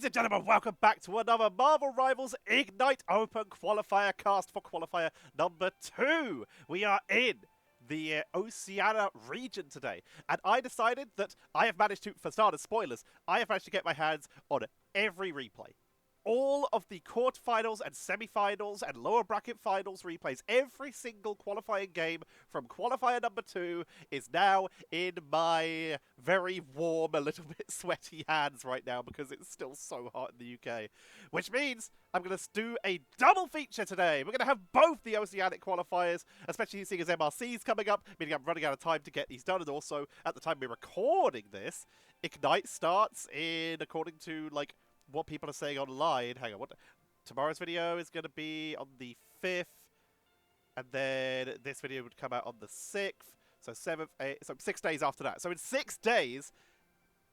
Ladies and gentlemen, welcome back to another Marvel Rivals Ignite Open Qualifier cast for Qualifier number 2. We are in the Oceania region today, and I decided that I have managed to, for starters, spoilers, I have managed to get my hands on every replay. All of the quarterfinals and semi-finals and lower bracket finals replays, every single qualifying game from qualifier number 2 is now in my very warm, a little bit sweaty hands right now because it's still so hot in the UK. Which means I'm going to do a double feature today. We're going to have both the Oceanic qualifiers, especially seeing as MRC's coming up, meaning I'm running out of time to get these done. And also, at the time we're recording this, Ignite starts in, according to, like, what people are saying online. Hang on, what? Tomorrow's video is going to be on the 5th, and then this video would come out on the 6th, so 7th, 8th, so 6 days after that. So in 6 days,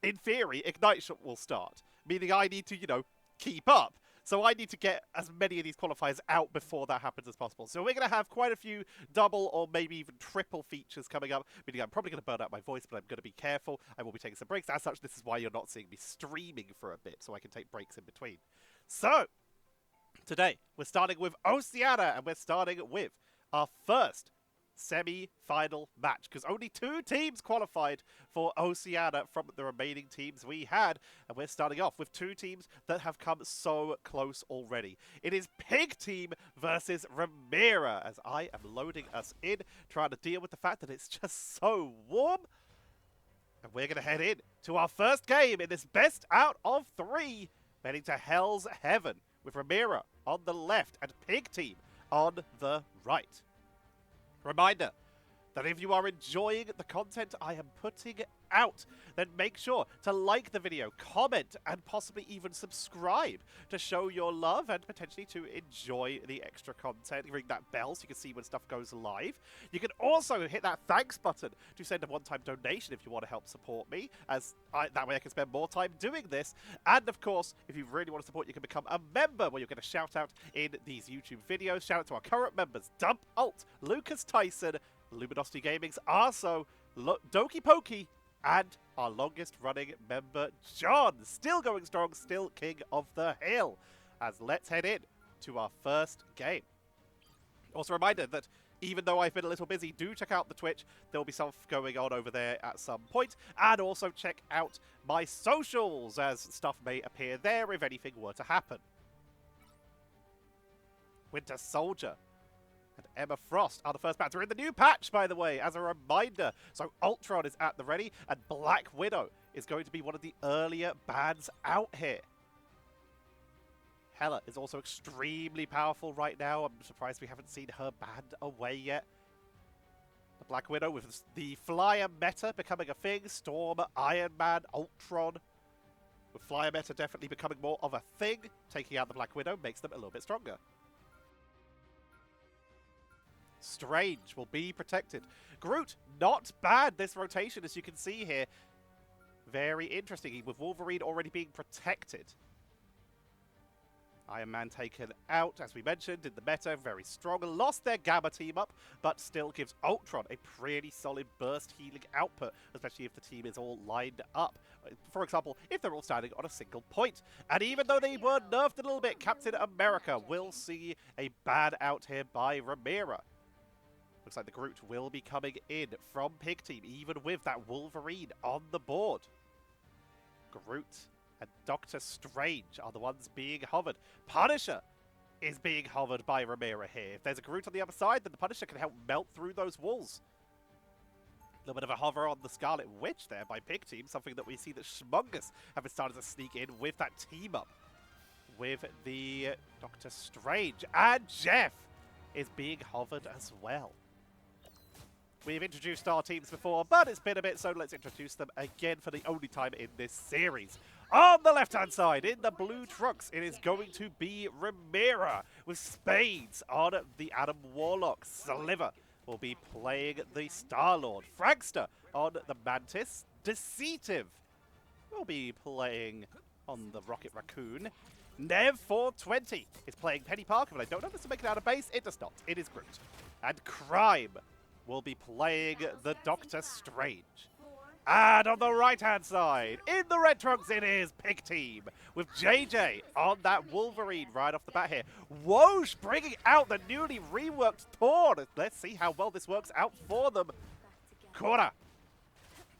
in theory, Ignite will start, meaning I need to, you know, keep up. So I need to get as many of these qualifiers out before that happens as possible. So we're going to have quite a few double or maybe even triple features coming up, meaning I'm probably going to burn out my voice, but I'm going to be careful. I will be taking some breaks. As such, this is why you're not seeing me streaming for a bit, so I can take breaks in between. So, today, we're starting with Oceania, and we're starting with our first semi-final match, because only 2 teams qualified for Oceania from the remaining teams we had, and we're starting off with 2 teams that have come so close already. It is Pig Team versus RIMERA, as I am loading us in, trying to deal with the fact that it's just so warm. And we're going to head in to our first game in this best out of 3, heading to Hell's Heaven, with RIMERA on the left and Pig Team on the right. Reminder that if you are enjoying the content I am putting out, then make sure to like the video, comment, and possibly even subscribe to show your love and potentially to enjoy the extra content. Ring that bell so you can see when stuff goes live. You can also hit that thanks button to send a one-time donation if you want to help support me, as that way I can spend more time doing this. And of course, if you really want to support, you can become a member where you'll get a shout out in these YouTube videos. Shout out to our current members, Dump Alt, Lucas Tyson, Luminosity Gaming's Arso, Doki Pokey, and our longest running member, John. Still going strong, still king of the hill. As let's head in to our first game. Also a reminder that even though I've been a little busy, do check out the Twitch. There'll be stuff going on over there at some point. And also check out my socials, as stuff may appear there if anything were to happen. Winter Soldier and Emma Frost are the first bats. We're in the new patch, by the way, as a reminder. So Ultron is at the ready, and Black Widow is going to be one of the earlier bans out here. Hela is also extremely powerful right now. I'm surprised we haven't seen her banned away yet. The Black Widow with the Flyer meta becoming a thing. Storm, Iron Man, Ultron. With Flyer meta definitely becoming more of a thing, taking out the Black Widow makes them a little bit stronger. Strange will be protected. Groot, not bad this rotation, as you can see here. Very interesting, with Wolverine already being protected. Iron Man taken out, as we mentioned, in the meta, very strong. Lost their Gamma team up, but still gives Ultron a pretty solid burst healing output, especially if the team is all lined up. For example, if they're all standing on a single point. And even though they were nerfed a little bit, Captain America will see a bad out here by RIMERA. Looks like the Groot will be coming in from Pig Team, even with that Wolverine on the board. Groot and Doctor Strange are the ones being hovered. Punisher is being hovered by RIMERA here. If there's a Groot on the other side, then the Punisher can help melt through those walls. A little bit of a hover on the Scarlet Witch there by Pig Team, something that we see that Schmungus have been starting to sneak in with that team up with the Doctor Strange. And Jeff is being hovered as well. We've introduced our teams before, but it's been a bit, so let's introduce them again for the only time in this series. On the left-hand side, in the blue trunks, it is going to be RIMERA with Spades on the Adam Warlock. Sliver will be playing the Star-Lord. Fragster on the Mantis. Deceitive will be playing on the Rocket Raccoon. Nev420 is playing Penny Parker, but I don't know if this will make it out of base. It does not. It is Groot. And Crime will be playing the Doctor Strange. And on the right-hand side, in the red trunks, it is Pig Team with JJ on that Wolverine right off the bat here. Whoosh bringing out the newly reworked Thorn. Let's see how well this works out for them. Corner.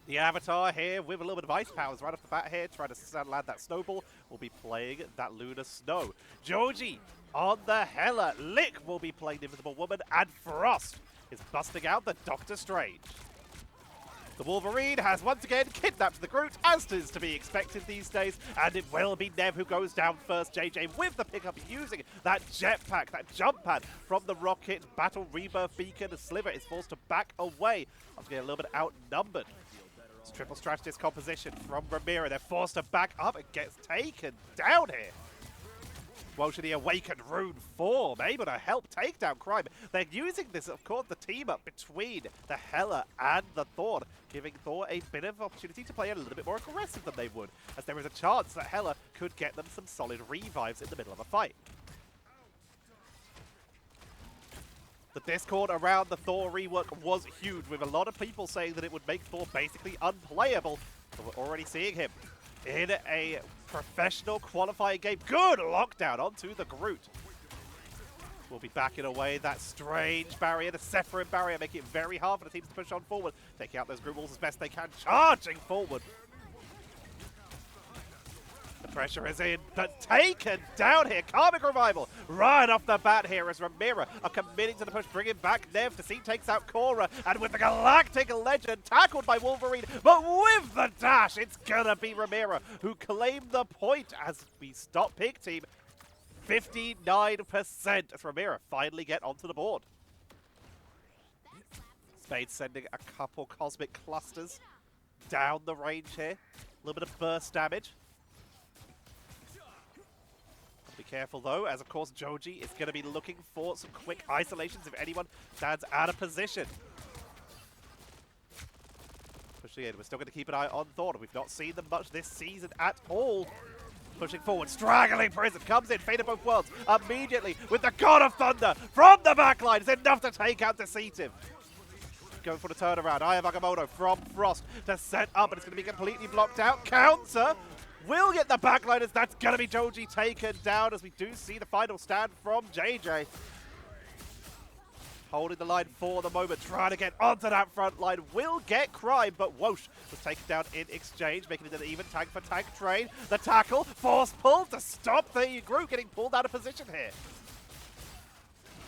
The Avatar here with a little bit of ice powers right off the bat here, trying to land that snowball. Will be playing that Lunar Snow. Joji on the Hella. Lick will be playing the Invisible Woman, and Frost is busting out the Doctor Strange. The Wolverine has once again kidnapped the Groot, as is to be expected these days, and it will be Nev who goes down first. JJ with the pickup using that jetpack, that jump pad from the rocket. Battle Rebirth Beacon. Sliver is forced to back away after getting a little bit outnumbered. It's triple strategist composition from Ramira. They're forced to back up and gets taken down here. Well, should the awakened rune form able to help take down Crime? They're using this, of course, the team up between the Hela and the Thorn, giving Thor a bit of opportunity to play a little bit more aggressive than they would, as there is a chance that Hela could get them some solid revives in the middle of a fight. The Discord around the Thor rework was huge, with a lot of people saying that it would make Thor basically unplayable, but we're already seeing him in a professional qualifying game. Good lockdown onto the Groot. We'll be backing away that strange barrier, the Sephiroth barrier, making it very hard for the teams to push on forward, taking out those Groot walls as best they can, charging forward. The pressure is in, but taken down here. Karmic Revival right off the bat here as Ramira are committing to the push, bringing back Nev. The scene takes out Korra, and with the Galactic Legend tackled by Wolverine, but with the dash, it's gonna be Ramira who claimed the point as we stop Pig Team. 59% as Ramira finally get onto the board. Spade sending a couple Cosmic Clusters down the range here. A little bit of burst damage. Be careful though, as of course Joji is going to be looking for some quick isolations if anyone stands out of position. Pushing in, we're still going to keep an eye on Thorn. We've not seen them much this season at all. Pushing forward, straggling Prison comes in, Fate of Both Worlds immediately with the God of Thunder from the backline. It's enough to take out Deceitive. Going for the turnaround, Eye of Agamotto from Frost to set up, and it's going to be completely blocked out. Counter! Will get the backliners. That's going to be Joji taken down as we do see the final stand from JJ. Holding the line for the moment, trying to get onto that front line. Will get Crime, but Whoosh was taken down in exchange, making it an even tank for tank train. The tackle, force pull to stop the group getting pulled out of position here.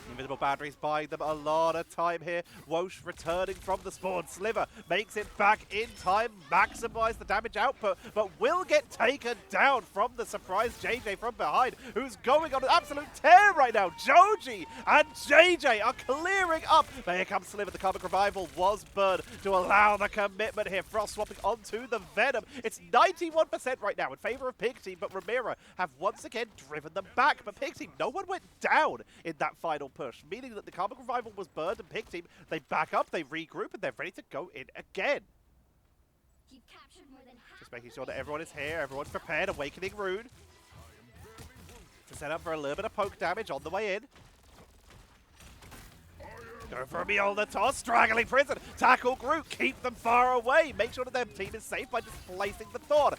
Invisible Boundaries buying them a lot of time here. Whoosh returning from the spawn. Sliver makes it back in time, maximize the damage output, but will get taken down from the surprise JJ from behind, who's going on an absolute tear right now. Joji and JJ are clearing up, but here comes Sliver. The Karmic Revival was burned to allow the commitment here. Frost swapping onto the Venom. It's 91% right now in favor of Pig Team, but Ramira have once again driven them back. But Pig Team, no one went down in that final push, meaning that the Karmic Revival was burned, and Pig Team, they back up, they regroup, and they're ready to go in again. Just making sure that everyone is here, everyone's prepared. Awakening Rune to set up for a little bit of poke damage on the way in. Go for a Mjolnir toss, straggling Prison, tackle Groot, keep them far away, make sure that their team is safe by displacing the Thorn.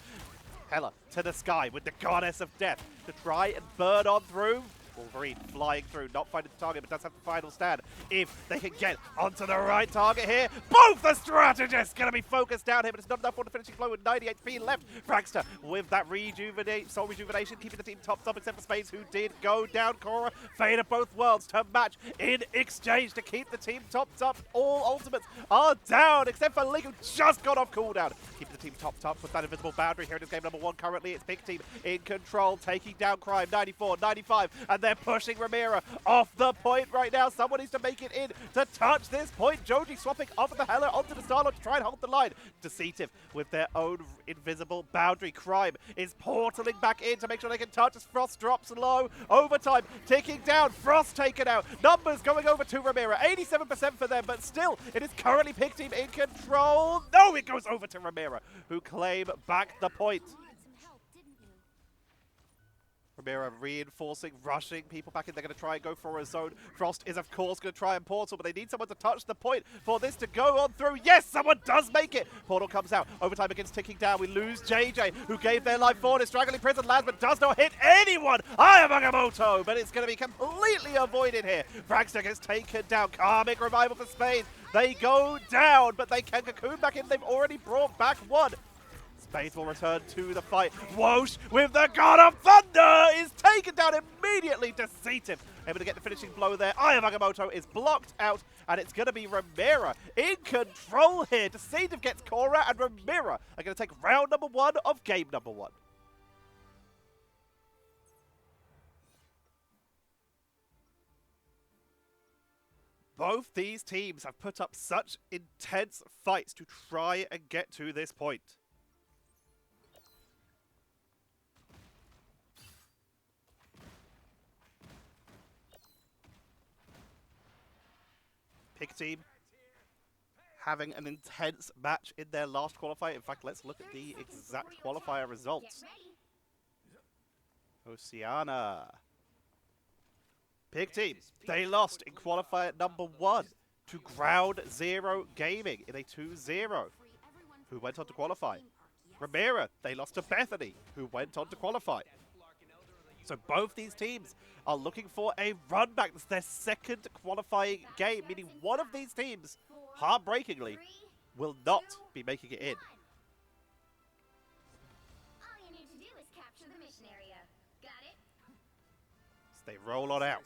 Hela to the sky with the Goddess of Death to try and burn on through. Wolverine flying through, not finding the target, but does have the final stand. If they can get onto the right target here, both the strategists going to be focused down here, but it's not enough for the finishing blow with 98 HP left. Frankster with that soul rejuvenation, keeping the team topped up except for Spades, who did go down. Korra, Fate of Both Worlds to match in exchange to keep the team topped up. All ultimates are down, except for Lig, who just got off cooldown. Keeping the team topped up with that invisible boundary here in this game number 1. Currently, it's Pig Team in control, taking down Crime, 94, 95, and they're pushing Ramira off the point right now. Someone needs to make it in to touch this point. Joji swapping off of the Hela onto the Starlord to try and hold the line. Deceitive with their own invisible boundary. Crime is portaling back in to make sure they can touch as Frost drops low. Overtime ticking down. Frost taken out. Numbers going over to Ramira. 87% for them, but still, it is currently Pig Team in control. No, it goes over to Ramira, who claim back the point. Ramira reinforcing, rushing people back in. They're going to try and go for a zone. Frost is, of course, going to try and portal, but they need someone to touch the point for this to go on through. Yes, someone does make it. Portal comes out. Overtime begins ticking down. We lose JJ, who gave their life for it. Straggling Prison lands, but does not hit anyone. Ayamagamoto, but it's going to be completely avoided here. Fragster gets taken down. Karmic Revival for Spain. They go down, but they can cocoon back in. They've already brought back one. Spades will return to the fight. Whoosh with the God of Thunder is taken down immediately. Deceitive. Able to get the finishing blow there. Ayamagamoto is blocked out, and it's going to be Ramira in control here. Deceitive gets Cora, and Ramira are going to take round number 1 of game number 1. Both these teams have put up such intense fights to try and get to this point. Pick team having an intense match in their last qualifier. In fact, let's look at the exact qualifier results. Oceania. Pick team, they lost in qualifier number 1 to Ground Zero Gaming in a 2-0, who went on to qualify. RIMERA, they lost to Bethany, who went on to qualify. So both these teams are looking for a run back. This is their second qualifying game, meaning one of these teams, heartbreakingly, will not be making it in. All you need to do is capture the mission area. Got it? So they roll on out.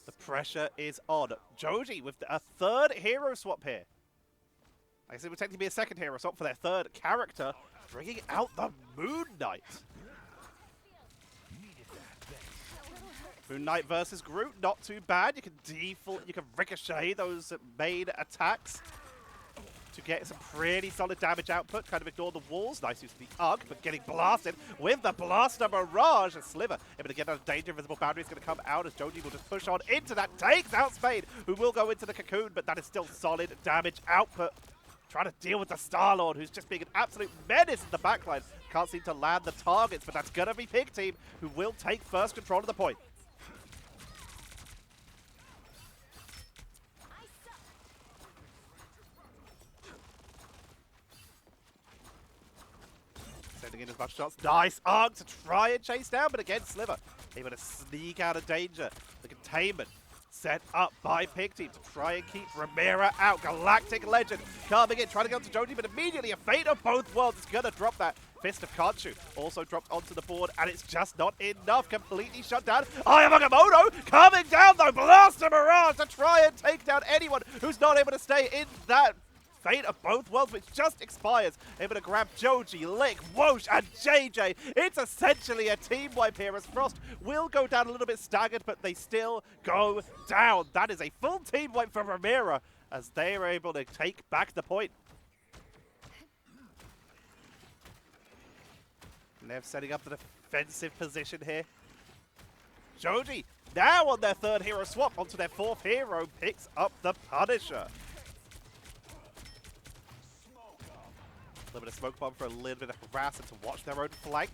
The pressure is on. Joji with a third hero swap here. I guess it would technically be a second hero swap for their third character, bringing out the Moon Knight. Moon Knight versus Groot, not too bad. You can default, you can ricochet those main attacks to get some pretty solid damage output. Kind of ignore the walls. Nice use of the UG, but getting blasted with the Blaster Mirage. A Sliver able to get out of danger. Invisible Boundary is going to come out as Joji will just push on into that. Takes out Spade, who will go into the cocoon, but that is still solid damage output. Trying to deal with the Star-Lord, who's just being an absolute menace in the backline. Can't seem to land the targets, but that's going to be Pig Team, who will take first control of the point. Sending in as much shots. Nice arc to try and chase down, but again, Sliver able to sneak out of danger. The containment set up by Pig Team to try and keep Ramira out. Galactic Legend coming in, trying to get onto Joji, but immediately a Fate of Both Worlds is going to drop that. Fist of Kanchu also dropped onto the board, and it's just not enough. Completely shut down. Ayamagamoto coming down, though. Blaster Mirage to try and take down anyone who's not able to stay in that Fate of Both Worlds, which just expires. Able to grab Joji, Lick, Whoosh, and JJ. It's essentially a team wipe here as Frost will go down a little bit staggered, but they still go down. That is a full team wipe for Ramira as they are able to take back the point. Nev setting up the defensive position here. Joji now on their third hero swap onto their fourth hero, picks up the Punisher. A little bit of smoke bomb for a little bit of harass and to watch their own flank.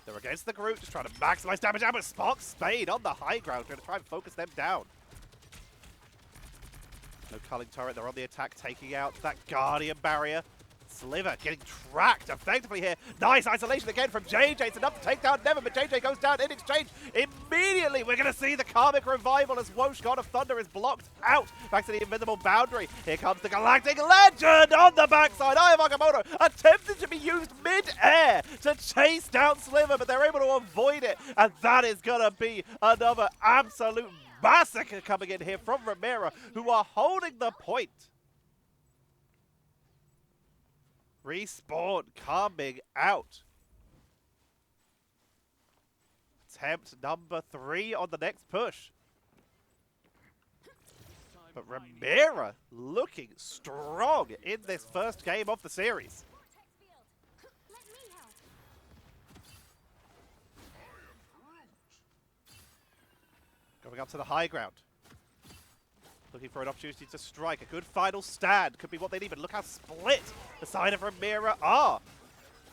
They're against the group, just trying to maximize damage out, but Spark Spade on the high ground, going to try and focus them down. No culling turret, they're on the attack, taking out that Guardian barrier. Sliver getting tracked effectively here. Nice isolation again from JJ. It's enough to take down Never, but JJ goes down in exchange. Immediately, we're going to see the Karmic Revival as Whoosh, God of Thunder, is blocked out. Back to the Invisible Boundary. Here comes the Galactic Legend on the backside. Ayamagamoto attempted to be used mid-air to chase down Sliver, but they're able to avoid it. And that is going to be another absolute massacre coming in here from Ramira, who are holding the point. Respawn coming out. Attempt number 3 on the next push. But Ramira looking strong in this first game of the series. Going up to the high ground. Looking for an opportunity to strike. A good final stand could be what they need, but look how split the side of Ramira are.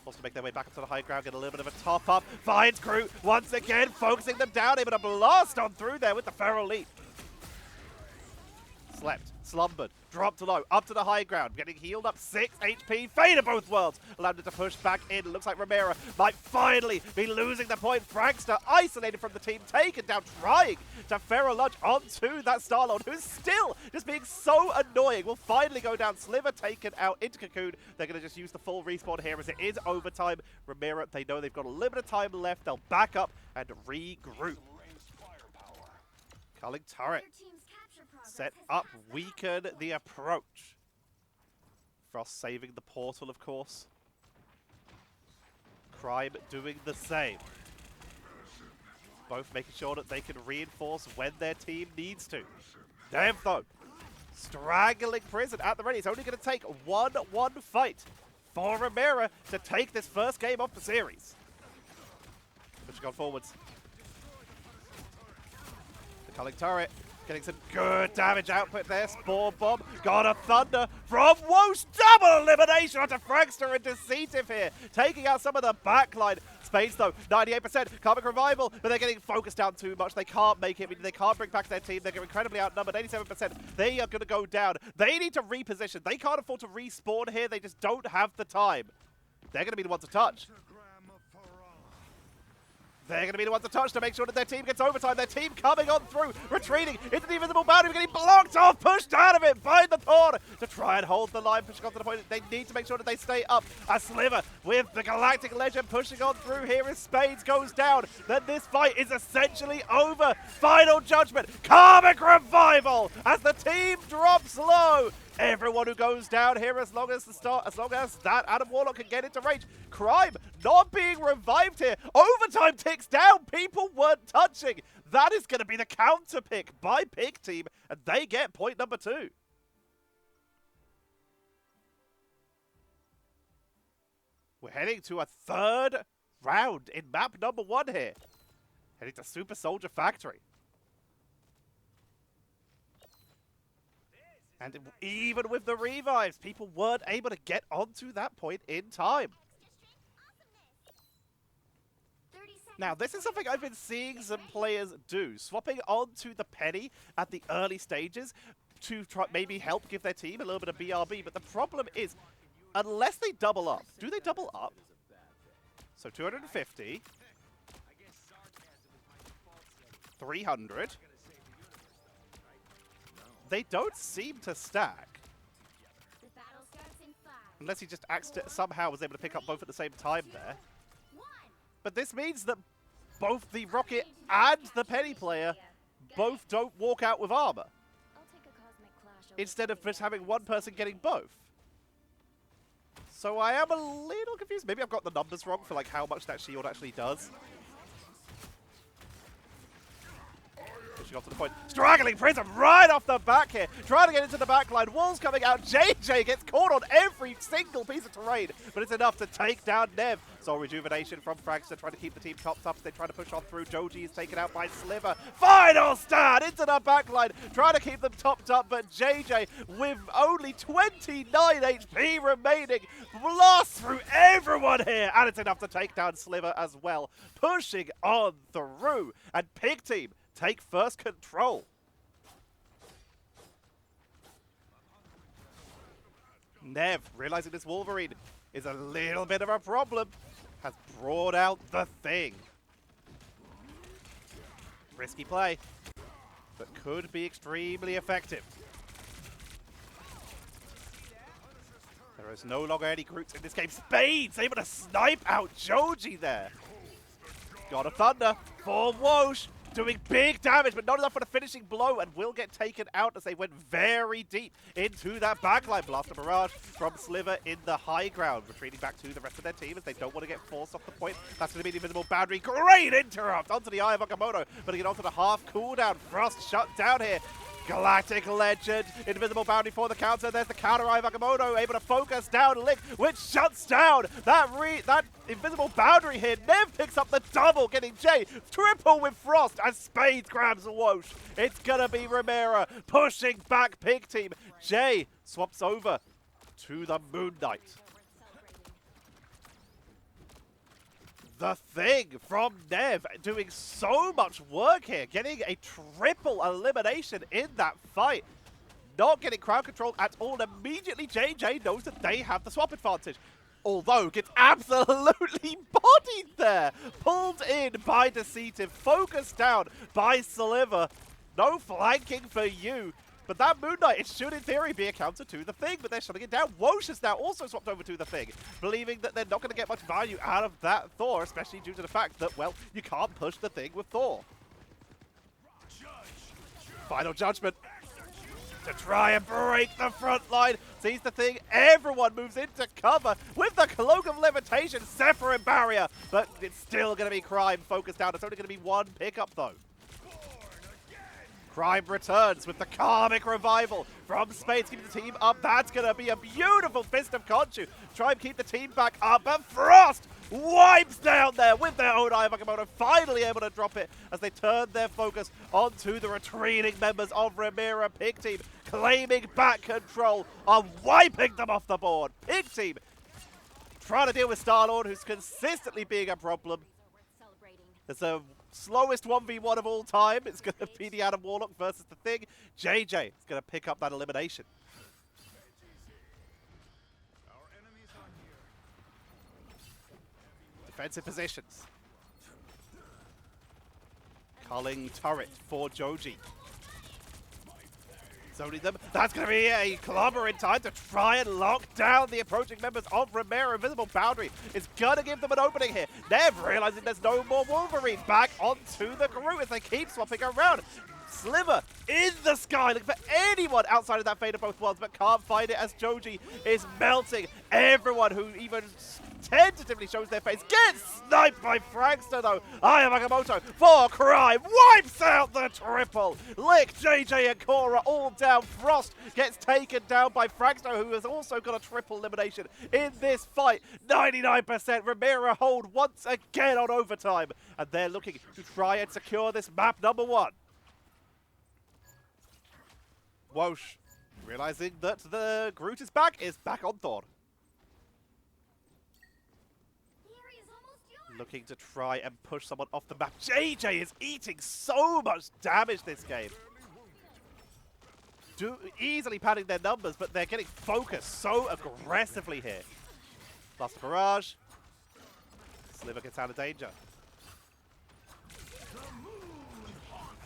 Wants to make their way back up to the high ground, get a little bit of a top up. Finds Groot once again, focusing them down, able to blast on through there with the feral leap. Slept, slumbered, dropped low, up to the high ground, getting healed up 6 HP, Fate of both worlds, allowed it to push back in. Looks like RIMERA might finally be losing the point. Frankster isolated from the team, taken down, trying to feral lunge onto that Starlord, who's still just being so annoying. Will finally go down, Sliver taken out into Cocoon. They're going to just use the full respawn here as it is overtime. RIMERA, they know they've got a little bit of time left. They'll back up and regroup. Culling turret. Set up, weaken the approach. Frost saving the portal, of course. Crime doing the same. Both making sure that they can reinforce when their team needs to. Dev, though, straggling Prison at the ready. It's only going to take 1-1 fight for RIMERA to take this first game off the series. Pushing on forwards. The culling turret. Getting some good damage output there. Spore Bomb. Got a Thunder from Woosh. Double elimination onto Frankster and Deceitive here. Taking out some of the backline. Spades though, 98%. Karmic Revival, but they're getting focused down too much. They can't make it. They can't bring back their team. They're incredibly outnumbered, 87%. They are going to go down. They need to reposition. They can't afford to respawn here. They just don't have the time. They're going to be the ones to touch. They're going to be the ones to touch to make sure that their team gets overtime. Their team coming on through, retreating into the invisible boundary, getting blocked off, pushed out of it by the Thorn to try and hold the line, pushing on to the point. They need to make sure that they stay up. A Sliver with the Galactic Legend pushing on through here as Spades goes down. Then this fight is essentially over. Final Judgment, Karmic Revival as the team drops low. Everyone who goes down here, as long as that Adam Warlock can get into range. Crime not being revived here. Overtime ticks down. People weren't touching. That is going to be the counter pick by Pig Team, and they get point number 2. We're heading to a third round in map number 1 here. Heading to Super Soldier Factory. And even with the revives, people weren't able to get onto that point in time. Now, this is something I've been seeing some players do, swapping onto the Penny at the early stages to try maybe help give their team a little bit of BRB. But the problem is, unless they double up, do they double up? So 250, 300. They don't seem to stack. Unless he just somehow was able to pick up both at the same time there. But this means that both the Rocket and the Penny player both don't walk out with armor. Instead of just having one person getting both. So I am a little confused. Maybe I've got the numbers wrong for like how much that shield actually does. Pushing off to the point. Straggling Prism right off the back here. Trying to get into the back line. Walls coming out. JJ gets caught on every single piece of terrain. But it's enough to take down Nev. Soul Rejuvenation from Frankster trying to keep the team topped up as they try to push on through. Joji is taken out by Sliver. Final stand into the back line. Trying to keep them topped up. But JJ with only 29 HP remaining. Blasts through everyone here. And it's enough to take down Sliver as well. Pushing on through. And Pig Team take first control. Nev, realizing this Wolverine is a little bit of a problem, has brought out the Thing. Risky play, but could be extremely effective. There is no longer any Groots in this game. Spades able to snipe out Joji there. Got a Thunder for Woosh. Doing big damage, but not enough for the finishing blow, and will get taken out as they went very deep into that backline. Blaster Barrage from Sliver in the high ground, retreating back to the rest of their team as they don't want to get forced off the point. That's going to be the invisible boundary. Great interrupt onto the Eye of Okamoto, but to get onto the half cooldown. Frost shut down here. Galactic Legend, invisible boundary for the counter. There's the counter Eye of Okamoto, able to focus down Lick, which shuts down that invisible boundary here. Nev picks up the double, getting Jay triple with Frost as Spades grabs a Woosh. It's gonna be RIMERA pushing back Pig Team. Jay swaps over to the Moon Knight. The Thing from Nev doing so much work here, getting a triple elimination in that fight. Not getting crowd control at all. Immediately, JJ knows that they have the swap advantage. Although, gets absolutely bodied there. Pulled in by Deceitive, focused down by Sliver. No flanking for you. But that Moon Knight, it should in theory be a counter to the Thing, but they're shutting it down. Wosh has now also swapped over to the Thing, believing that they're not going to get much value out of that Thor, especially due to the fact that, well, you can't push the Thing with Thor. Final Judgment to try and break the front line. Sees the Thing, everyone moves into cover with the Cloak of Levitation, Zephyr and Barrier, but it's still going to be Crime focused down. It's only going to be one pickup though. Crime returns with the Karmic Revival from space, keeping the team up. That's going to be a beautiful Fist of Khonshu. Try and keep the team back up, but Frost wipes down there with their own Eye of Agamotto, finally able to drop it as they turn their focus onto the retreating members of RIMERA. Pig Team claiming back control, are wiping them off the board. Pig Team trying to deal with Star-Lord, who's consistently being a problem. There's a slowest 1v1 of all time. It's going to be the Adam Warlock versus the Thing. JJ is going to pick up that elimination. Defensive positions. Culling turret for Joji. Zoning them. That's going to be a clobber in time to try and lock down the approaching members of RIMERA. Invisible Boundary is going to give them an opening here. Nev realizing there's no more Wolverine. Back onto the crew as they keep swapping around. Sliver in the sky, looking for anyone outside of that Fate of Both Worlds, but can't find it as Joji is melting. Everyone who even tentatively shows their face gets sniped by Frankster though. Eye of Agamotto for Crime wipes out the triple. Lick, JJ and Cora all down. Frost gets taken down by Frankster, who has also got a triple elimination in this fight. 99%. RIMERA hold once again on overtime, and they're looking to try and secure this map number 1. Wosh, realizing that the Groot is back on Thorn. Looking to try and push someone off the map. JJ is eating so much damage this game. Easily padding their numbers, but they're getting focused so aggressively here. Plus barrage. Sliver gets out of danger.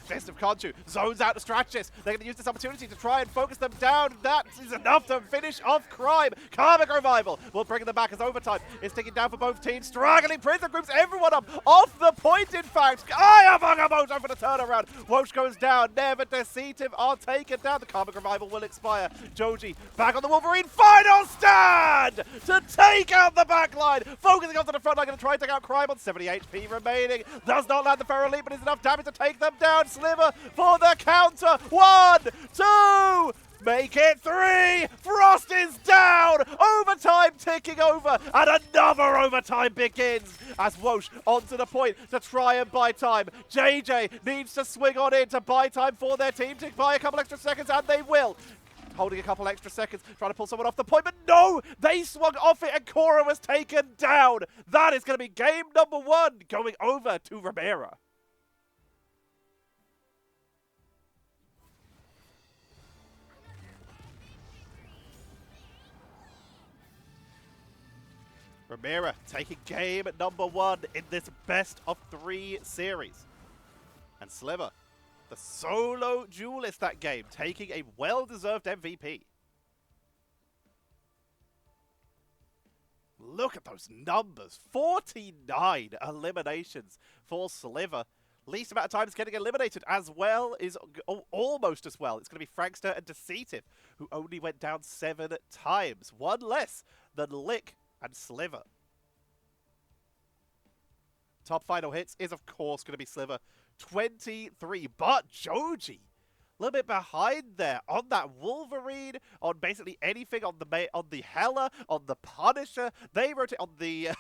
Fist of Khonshu zones out the Strategist. They're going to use this opportunity to try and focus them down. That is enough to finish off Crime. Karmic Revival will bring them back as overtime is ticking down for both teams. Struggling prison groups, everyone up off the point, in fact. Eye of Agamotto for the turnaround. Wosh goes down. Never Deceitive are taken down. The Karmic Revival will expire. Joji back on the Wolverine. Final stand to take out the back line. Focusing onto the front line, going to try and take out Crime on 70 HP remaining. Does not land the Ferro Leap, but is enough damage to take them down. Sliver for the counter. 1, 2, make it 3. Frost is down. Overtime ticking over, and another overtime begins as Wosh onto the point to try and buy time. JJ needs to swing on in to buy time for their team to buy a couple extra seconds, and they will. Holding a couple extra seconds, trying to pull someone off the point, but no! They swung off it and Cora was taken down. That is going to be game number 1 going over to RIMERA. RIMERA taking game number 1 in this best of 3 series. And Sliver, the solo duelist that game, taking a well-deserved MVP. Look at those numbers. 49 eliminations for Sliver. Least amount of times getting eliminated as well is almost as well. It's going to be Frankster and Deceitive, who only went down 7 times. 1 less than Lick and Sliver. Top final hits is, of course, going to be Sliver. 23, but Joji a little bit behind there on that Wolverine, on basically anything, on the Hela, on the Punisher. They wrote it on the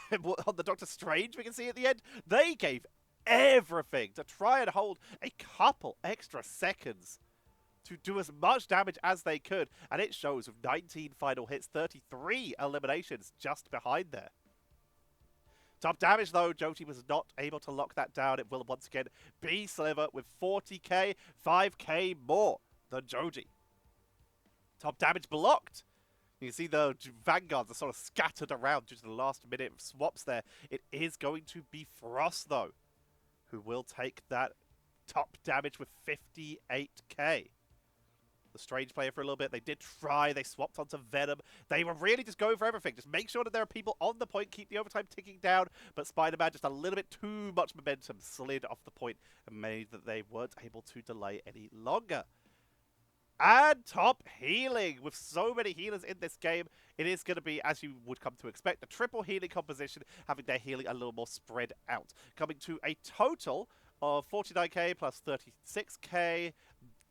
on the Doctor Strange. We can see at the end they gave everything to try and hold a couple extra seconds to do as much damage as they could, and it shows with 19 final hits, 33 eliminations just behind there. Top damage, though, Joti was not able to lock that down. It will once again be Sliver with 40k, 5k more than Joji. Top damage blocked. You can see the Vanguards are sort of scattered around due to the last minute swaps there. It is going to be Frost, though, who will take that top damage with 58k. The Strange player for a little bit. They did try. They swapped onto Venom. They were really just going for everything. Just make sure that there are people on the point. Keep the overtime ticking down. But Spider-Man, just a little bit too much momentum, slid off the point and made that they weren't able to delay any longer. And top healing. With so many healers in this game, it is going to be, as you would come to expect, a triple healing composition, having their healing a little more spread out. Coming to a total of 49k plus 36k.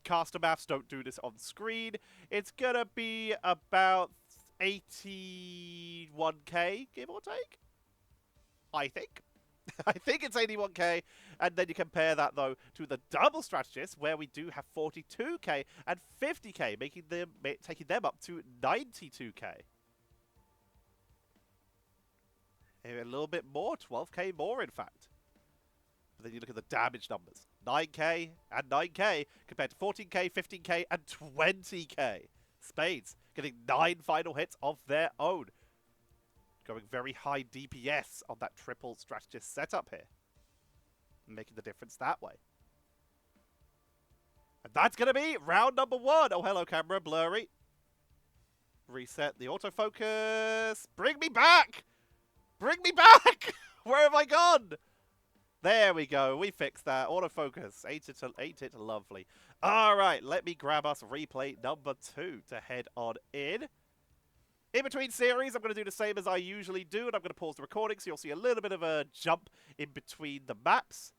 Caster maths don't do this on screen. It's going to be about 81k, give or take. I think. I think it's 81k. And then you compare that, though, to the double strategists, where we do have 42k and 50k, taking them up to 92k. A little bit more, 12k more, in fact. But then you look at the damage numbers. 9k and 9k compared to 14k, 15k, and 20k. Spades getting 9 final hits of their own. Going very high DPS on that triple strategist setup here. Making the difference that way. And that's going to be round number 1. Oh, hello, camera. Blurry. Reset the autofocus. Bring me back! Bring me back! Where have I gone? There we go. We fixed that. Autofocus. Ain't it lovely. All right. Let me grab us replay number 2 to head on in. In between series, I'm going to do the same as I usually do, and I'm going to pause the recording so you'll see a little bit of a jump in between the maps.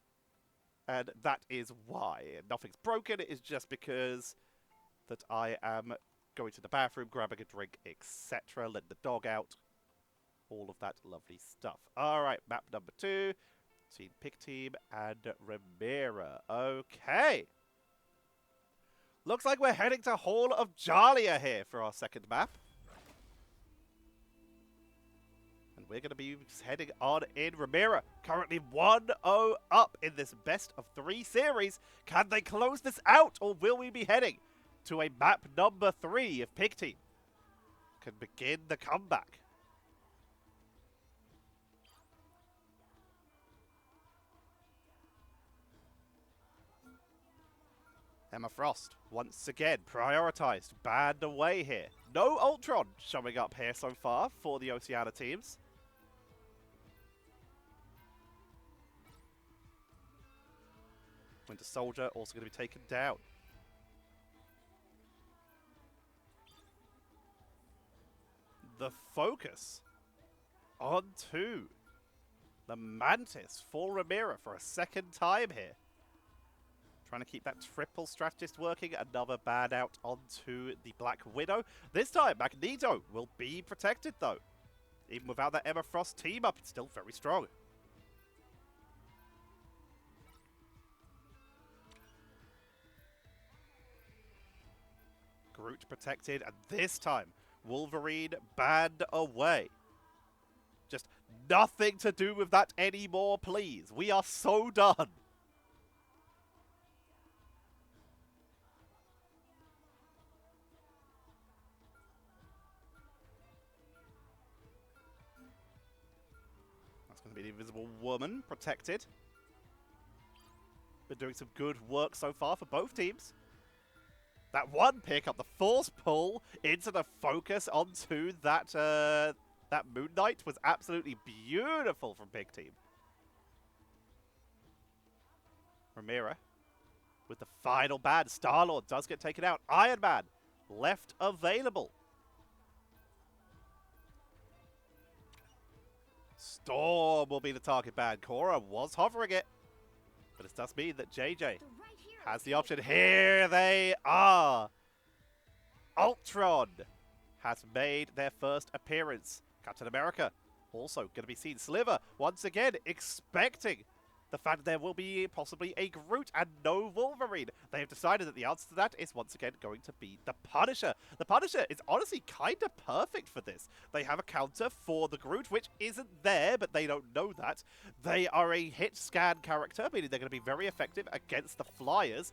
And that is why. Nothing's broken. It is just because that I am going to the bathroom, grabbing a drink, etc. Letting the dog out. All of that lovely stuff. All right. Map number 2. Team Pick Team and RIMERA. Okay. Looks like we're heading to Hall of Djalia here for our second map. And we're going to be heading on in. RIMERA currently 1-0 up in this best of 3 series. Can they close this out, or will we be heading to a map number 3 if Pick Team can begin the comeback? Emma Frost, once again, prioritized, banned away here. No Ultron showing up here so far for the Oceania teams. Winter Soldier also going to be taken down. The focus onto the Mantis for RIMERA for a second time here. Trying to keep that triple strategist working. Another ban out onto the Black Widow. This time, Magneto will be protected, though. Even without that Emma Frost team up, it's still very strong. Groot protected, and this time, Wolverine banned away. Just nothing to do with that anymore, please. We are so done. The Invisible Woman protected. Been doing some good work so far for both teams. That one pick up, the force pull into the focus onto that that Moon Knight was absolutely beautiful from Big Team. RIMERA with the final ban. Star-Lord does get taken out. Iron Man left available. Storm will be the target ban. Cora was hovering it. But it does mean that JJ has the option. Here they are. Ultron has made their first appearance. Captain America also going to be seen. Sliver once again expecting the fact that there will be possibly a Groot and no Wolverine. They have decided that the answer to that is once again going to be the Punisher. The Punisher is honestly kind of perfect for this. They have a counter for the Groot, which isn't there, but they don't know that. They are a hit scan character, meaning they're going to be very effective against the Flyers.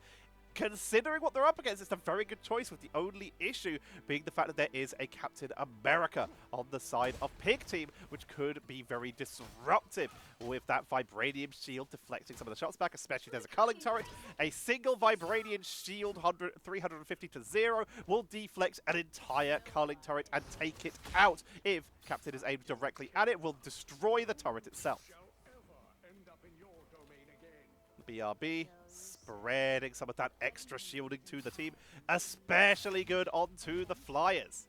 Considering what they're up against, it's a very good choice, with the only issue being the fact that there is a Captain America on the side of Pig Team, which could be very disruptive with that Vibranium shield deflecting some of the shots back, especially if there's a culling turret. A single Vibranium shield, 350 to 0, will deflect an entire culling turret and take it out. If Captain is aimed directly at it, will destroy the turret itself. The BRB spreading some of that extra shielding to the team, especially good onto the Flyers.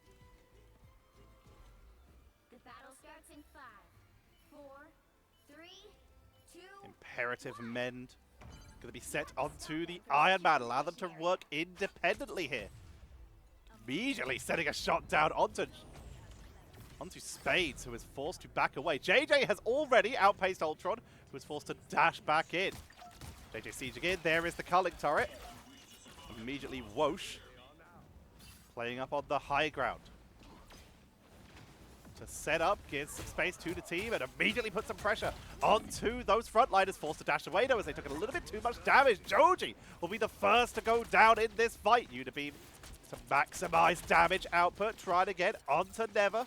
The battle starts in 5, 4, 3, 2. Imperative mend going to be set onto the Iron Man, allow them to work independently here. Immediately setting a shot down onto Spades, who is forced to back away. JJ has already outpaced Ultron, who is forced to dash back in. JJ sieging in, there is the culling turret. Immediately Whoosh playing up on the high ground. To set up, gives some space to the team and immediately put some pressure onto those frontliners, forced to dash away though as they took a little bit too much damage. Joji will be the first to go down in this fight. Unibeam to maximize damage output, trying to get onto Never.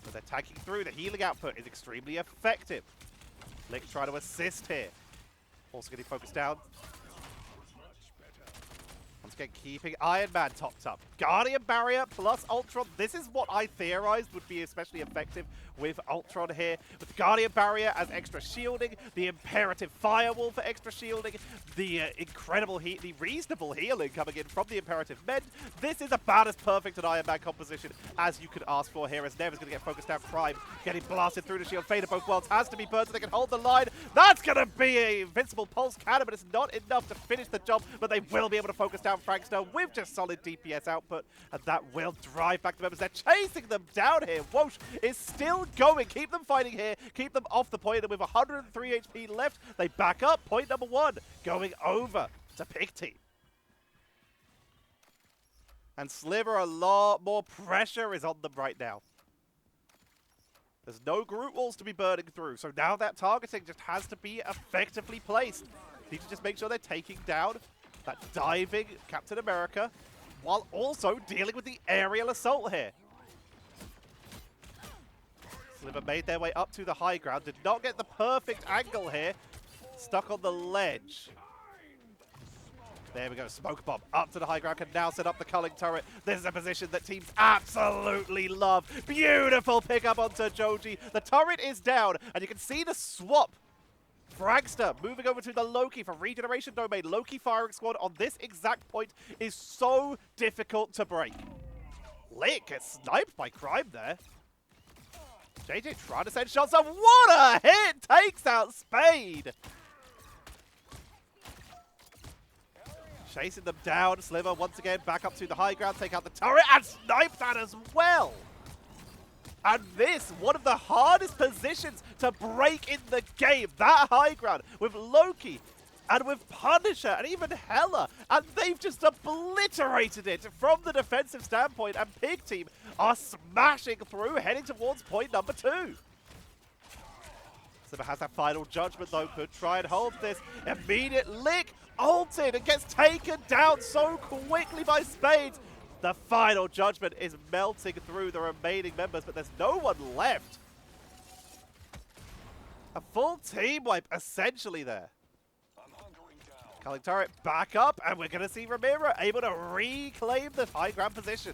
So they're tagging through, the healing output is extremely effective. Lick trying to assist here. Also getting focused down. Once again, keeping Iron Man topped up. Guardian Barrier plus Ultron. This is what I theorized would be especially effective with Ultron here. With the Guardian Barrier as extra shielding, the Imperative Firewall for extra shielding, the the reasonable healing coming in from the Imperative Mend. This is about as perfect an Iron Man composition as you could ask for here, as Never's going to get focused down. Prime getting blasted through the shield. Fate of both worlds has to be burned so they can hold the line. That's going to be a invincible pulse cannon, but it's not enough to finish the job, but they will be able to focus down Frankster with just solid DPS output, and that will drive back the members. They're chasing them down here. Whoosh is still going. Keep them fighting here. Keep them off the point, and with 103 HP left, they back up. Point number 1 going over to Pig Team. And Sliver, a lot more pressure is on them right now. There's no Groot walls to be burning through, so now that targeting just has to be effectively placed. Need to just make sure they're taking down that diving Captain America, while also dealing with the aerial assault here. Sliver made their way up to the high ground, did not get the perfect angle here. Stuck on the ledge. There we go, Smoke Bomb up to the high ground, can now set up the culling turret. This is a position that teams absolutely love. Beautiful pickup onto Joji. The turret is down, and you can see the swap. Fragster moving over to the Loki for regeneration domain. Loki firing squad on this exact point is so difficult to break. Lick gets sniped by Crime there. JJ trying to send shots up. What a hit! Takes out Spade. Chasing them down. Sliver once again back up to the high ground. Take out the turret and snipe that as well. And this, one of the hardest positions to break in the game. That high ground with Loki and with Punisher and even Hela. And they've just obliterated it from the defensive standpoint. And Pig Team are smashing through, heading towards point number 2. Sliver has that final judgment though. Could try and hold this. Immediate lick. Ulted and gets taken down so quickly by Spades. The final judgment is melting through the remaining members, but there's no one left. A full team wipe essentially there. Culling turret back up, and we're going to see Ramira able to reclaim the high ground position.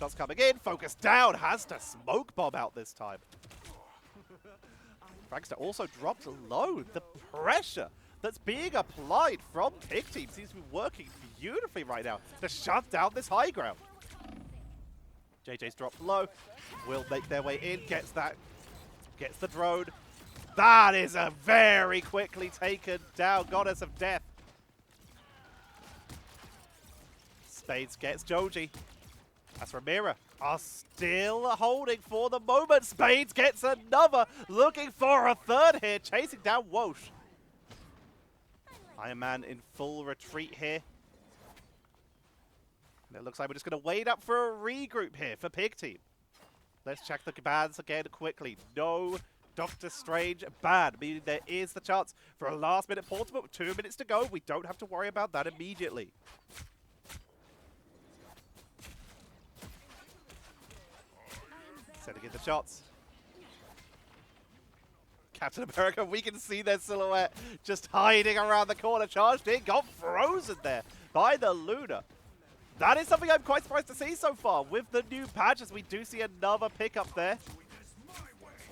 Shots coming in, focus down, has to smoke bomb out this time. Frankster also dropped low. The pressure that's being applied from Pig Team seems to be working beautifully right now to shut down this high ground. JJ's dropped low, will make their way in, gets the drone. That is a very quickly taken down Goddess of Death. Spades gets Joji. That's Ramira are still holding for the moment. Spades gets another, looking for a third here, chasing down Walsh. Iron Man in full retreat here. And it looks like we're just going to wait up for a regroup here for Pig Team. Let's check the bans again quickly. No Doctor Strange ban, meaning there is the chance for a last-minute portal, but with 2 minutes to go, we don't have to worry about that immediately. Sending in the shots. Captain America, we can see their silhouette just hiding around the corner. Charged in, got frozen there by the Luna. That is something I'm quite surprised to see so far. With the new patches, we do see another pickup there.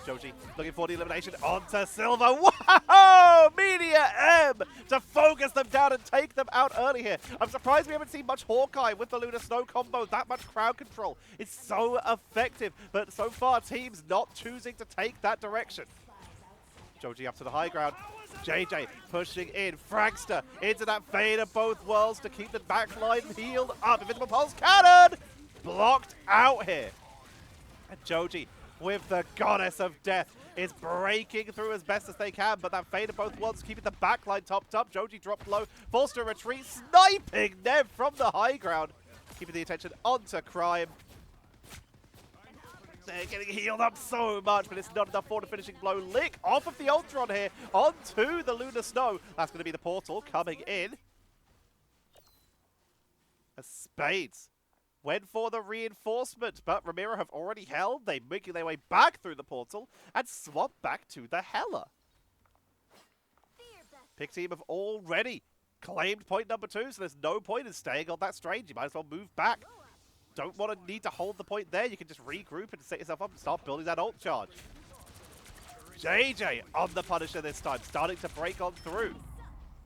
Joji looking for the elimination onto Silver. Wow! Media M to focus them down and take them out early here. I'm surprised we haven't seen much Hawkeye with the Luna Snow combo. That much crowd control. It's so effective. But so far, teams not choosing to take that direction. Joji up to the high ground. JJ pushing in. Fragster into that fade of both worlds to keep the backline healed up. Invisible Pulse Cannon! Blocked out here. And Joji, with the Goddess of Death, is breaking through as best as they can, but that fade of both worlds keeping the backline topped up. Joji dropped low, forced to retreat, sniping Nev from the high ground, keeping the attention onto Crime. They're getting healed up so much, but it's not enough for the finishing blow. Lick off of the Ultron here, onto the Lunar Snow. That's going to be the portal coming in. As Spades went for the reinforcement, but Ramira have already held. They're making their way back through the portal and swap back to the Hella. Pig Team have already claimed point number 2, so there's no point in staying on that Strange. You might as well move back. Don't want to need to hold the point there. You can just regroup and set yourself up and start building that ult charge. JJ on the Punisher this time, starting to break on through.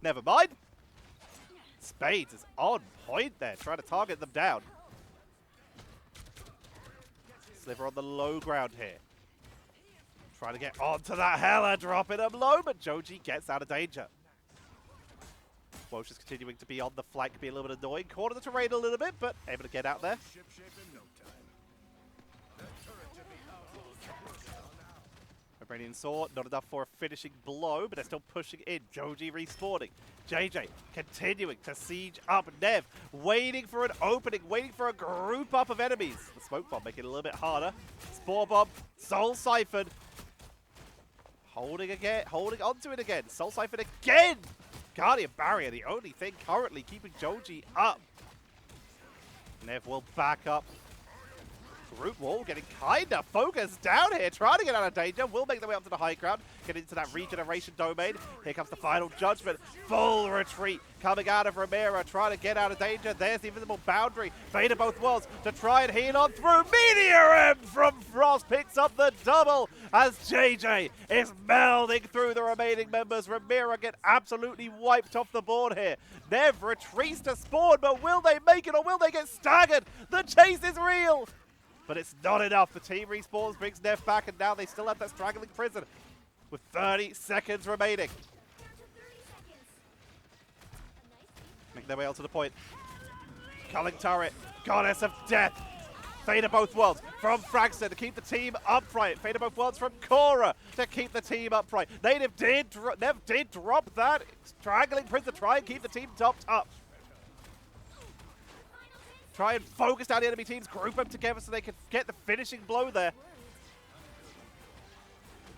Never mind. Spades is on point there, trying to target them down. Sliver on the low ground here. Trying to get onto that Hella, dropping them low, but Joji gets out of danger. Walsh is continuing to be on the flank, be a little bit annoying. Corner the terrain a little bit, but able to get out there. Vibranian Sword, not enough for a finishing blow, but they're still pushing in. Joji respawning. JJ continuing to siege up Nev, waiting for an opening, waiting for a group up of enemies. The smoke bomb making it a little bit harder. Spore bomb, Soul Siphon. Holding onto it again. Soul Siphon again! Guardian Barrier, the only thing currently keeping Joji up. Nev will back up. Group wall getting kind of focused down here, trying to get out of danger. Will make their way up to the high ground, get into that regeneration domain. Here comes the final judgment. Full retreat coming out of Ramira, trying to get out of danger. There's the invisible boundary. Fade of both worlds to try and heal on through. Meteor M from Frost picks up the double as JJ is melding through the remaining members. Ramira get absolutely wiped off the board here. Nev retreats to spawn, but will they make it or will they get staggered? The chase is real! But it's not enough. The team respawns, brings Nev back, and now they still have that straggling prison with 30 seconds remaining. Make their way onto the point. Culling turret, Goddess of Death. Fade of both worlds from Fragster to keep the team upright. Fade of both worlds from Cora to keep the team upright. Nev did drop that straggling prison to try and keep the team topped up. Try and focus down the enemy teams, group them together so they can get the finishing blow there.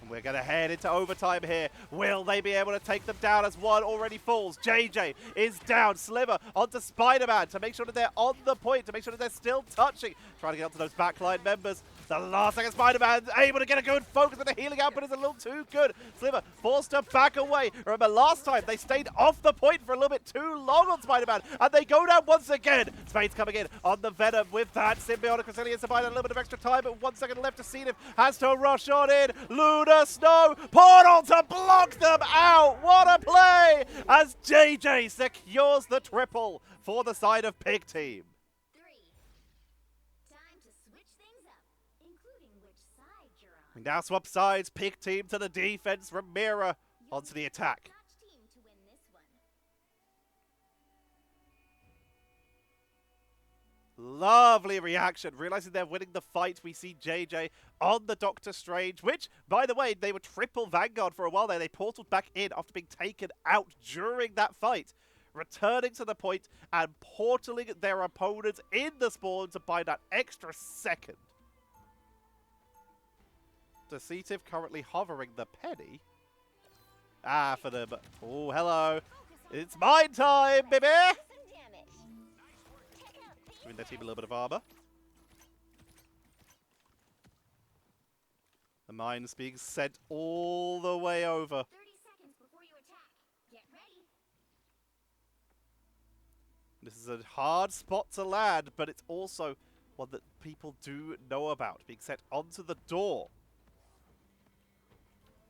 And we're going to head into overtime here. Will they be able to take them down as one already falls? JJ is down. Sliver onto Spider-Man to make sure that they're on the point, to make sure that they're still touching. Trying to get onto those backline members. The last second Spider-Man able to get a good focus, and the healing output is a little too good. Sliver forced to back away. Remember last time they stayed off the point for a little bit too long on Spider-Man, and they go down once again. Spades coming in on the Venom with that symbiotic Oceania surviving a little bit of extra time, but 1 second left to see him. Has to rush on in. Luna Snow portal to block them out. What a play as JJ secures the triple for the side of Pig Team. We now swap sides, Pig Team to the defense, Ramira onto the attack. Lovely reaction. Realizing they're winning the fight, we see JJ on the Doctor Strange, which, by the way, they were triple Vanguard for a while there. They portaled back in after being taken out during that fight, returning to the point and portaling their opponents in the spawn to buy that extra second. Deceitive currently hovering the penny. Ah, for them. Oh, hello. It's mine time, baby! Giving their team a little bit of armor. The mine's being sent all the way over. 30 seconds before you attack. Get ready. This is a hard spot to land, but it's also one that people do know about. Being set onto the door.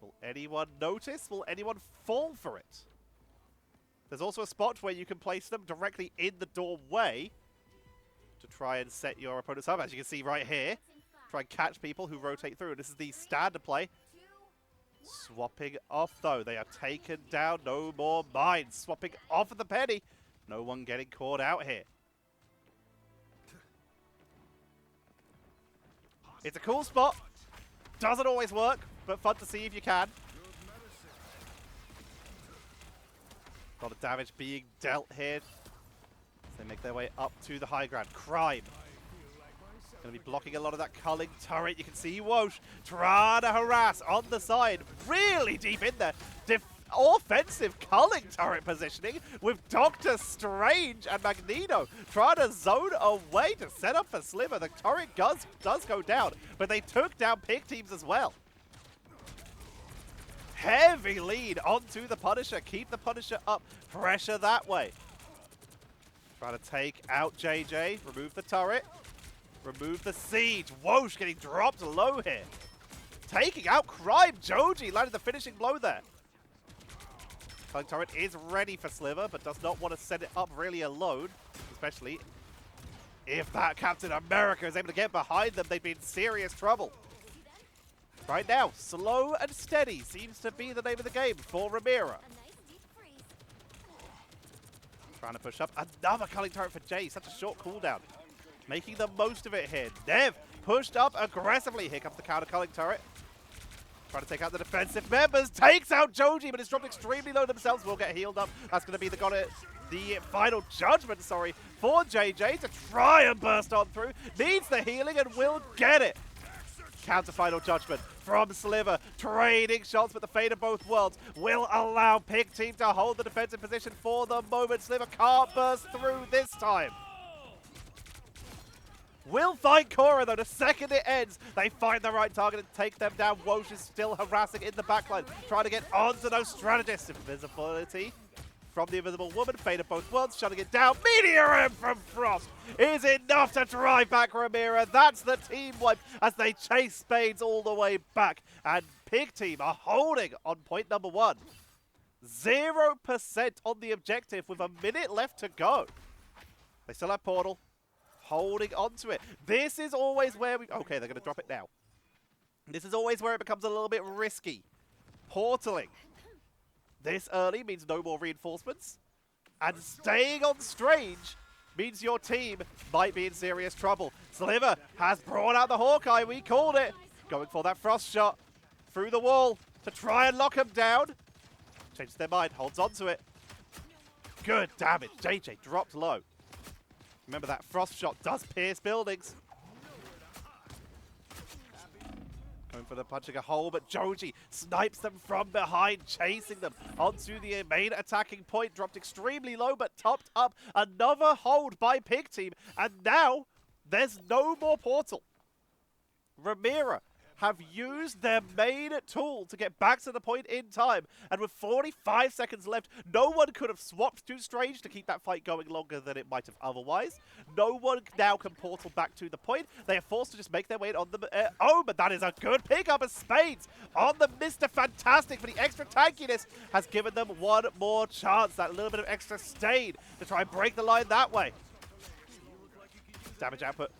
Will anyone notice? Will anyone fall for it? There's also a spot where you can place them directly in the doorway to try and set your opponents up. As you can see right here, try and catch people who rotate through. This is the standard play. Swapping off, though. They are taken down. No more mines. Swapping off of the penny. No one getting caught out here. It's a cool spot. Doesn't always work, but fun to see if you can. A lot of damage being dealt here. They make their way up to the high ground. Crime. Going to be blocking a lot of that culling turret. You can see Wosh trying to harass on the side. Really deep in there. Offensive culling turret positioning with Doctor Strange and Magneto trying to zone away to set up for Sliver. The turret does go down, but they took down pig teams as well. Heavy lead onto the Punisher. Keep the Punisher up. Pressure that way. Trying to take out JJ. Remove the turret. Remove the siege. Whoosh getting dropped low here. Taking out Crime. Joji landed the finishing blow there. Culling turret is ready for Sliver, but does not want to set it up really alone. Especially if that Captain America is able to get behind them, they'd be in serious trouble. Right now, slow and steady seems to be the name of the game for RIMERA. Trying to push up. Another culling turret for Jay. Such a short cooldown. Making the most of it here. Nev pushed up aggressively. Here comes the counter culling turret. Trying to take out the defensive members. Takes out Joji, but it's dropped extremely low themselves. Will get healed up. That's going to be the final judgment, for JJ to try and burst on through. Needs the healing and will get it. Counter final judgment from Sliver. Trading shots, but the fate of both worlds will allow Pig Team to hold the defensive position for the moment. Sliver can't burst through this time. Will find Cora, though. The second it ends, they find the right target and take them down. Wosh is still harassing in the backline, trying to get onto those strategists. Invisibility from the Invisible Woman. Fate of both worlds, shutting it down. Meteor M from Frost is enough to drive back RIMERA. That's the team wipe as they chase Spades all the way back. And Pig Team are holding on point number 1. 0% on the objective with a minute left to go. They still have Portal. Holding onto it. This is always where we... Okay, they're going to drop it now. This is always where it becomes a little bit risky. Portaling this early means no more reinforcements. And staying on Strange means your team might be in serious trouble. Sliver has brought out the Hawkeye. We called it. Going for that Frost shot through the wall to try and lock him down. Changes their mind. Holds onto it. Good damage. JJ dropped low. Remember that Frost shot does pierce buildings. Going for the punching a hole, but Joji snipes them from behind, chasing them onto the main attacking point. Dropped extremely low, but topped up. Another hold by Pig Team. And now, there's no more portal. RIMERA have used their main tool to get back to the point in time. And with 45 seconds left, no one could have swapped to Strange to keep that fight going longer than it might have otherwise. No one now can portal back to the point. They are forced to just make their way on the... oh, but that is a good pickup of Spades on the Mr. Fantastic. But the extra tankiness has given them one more chance. That little bit of extra stain to try and break the line that way. Damage output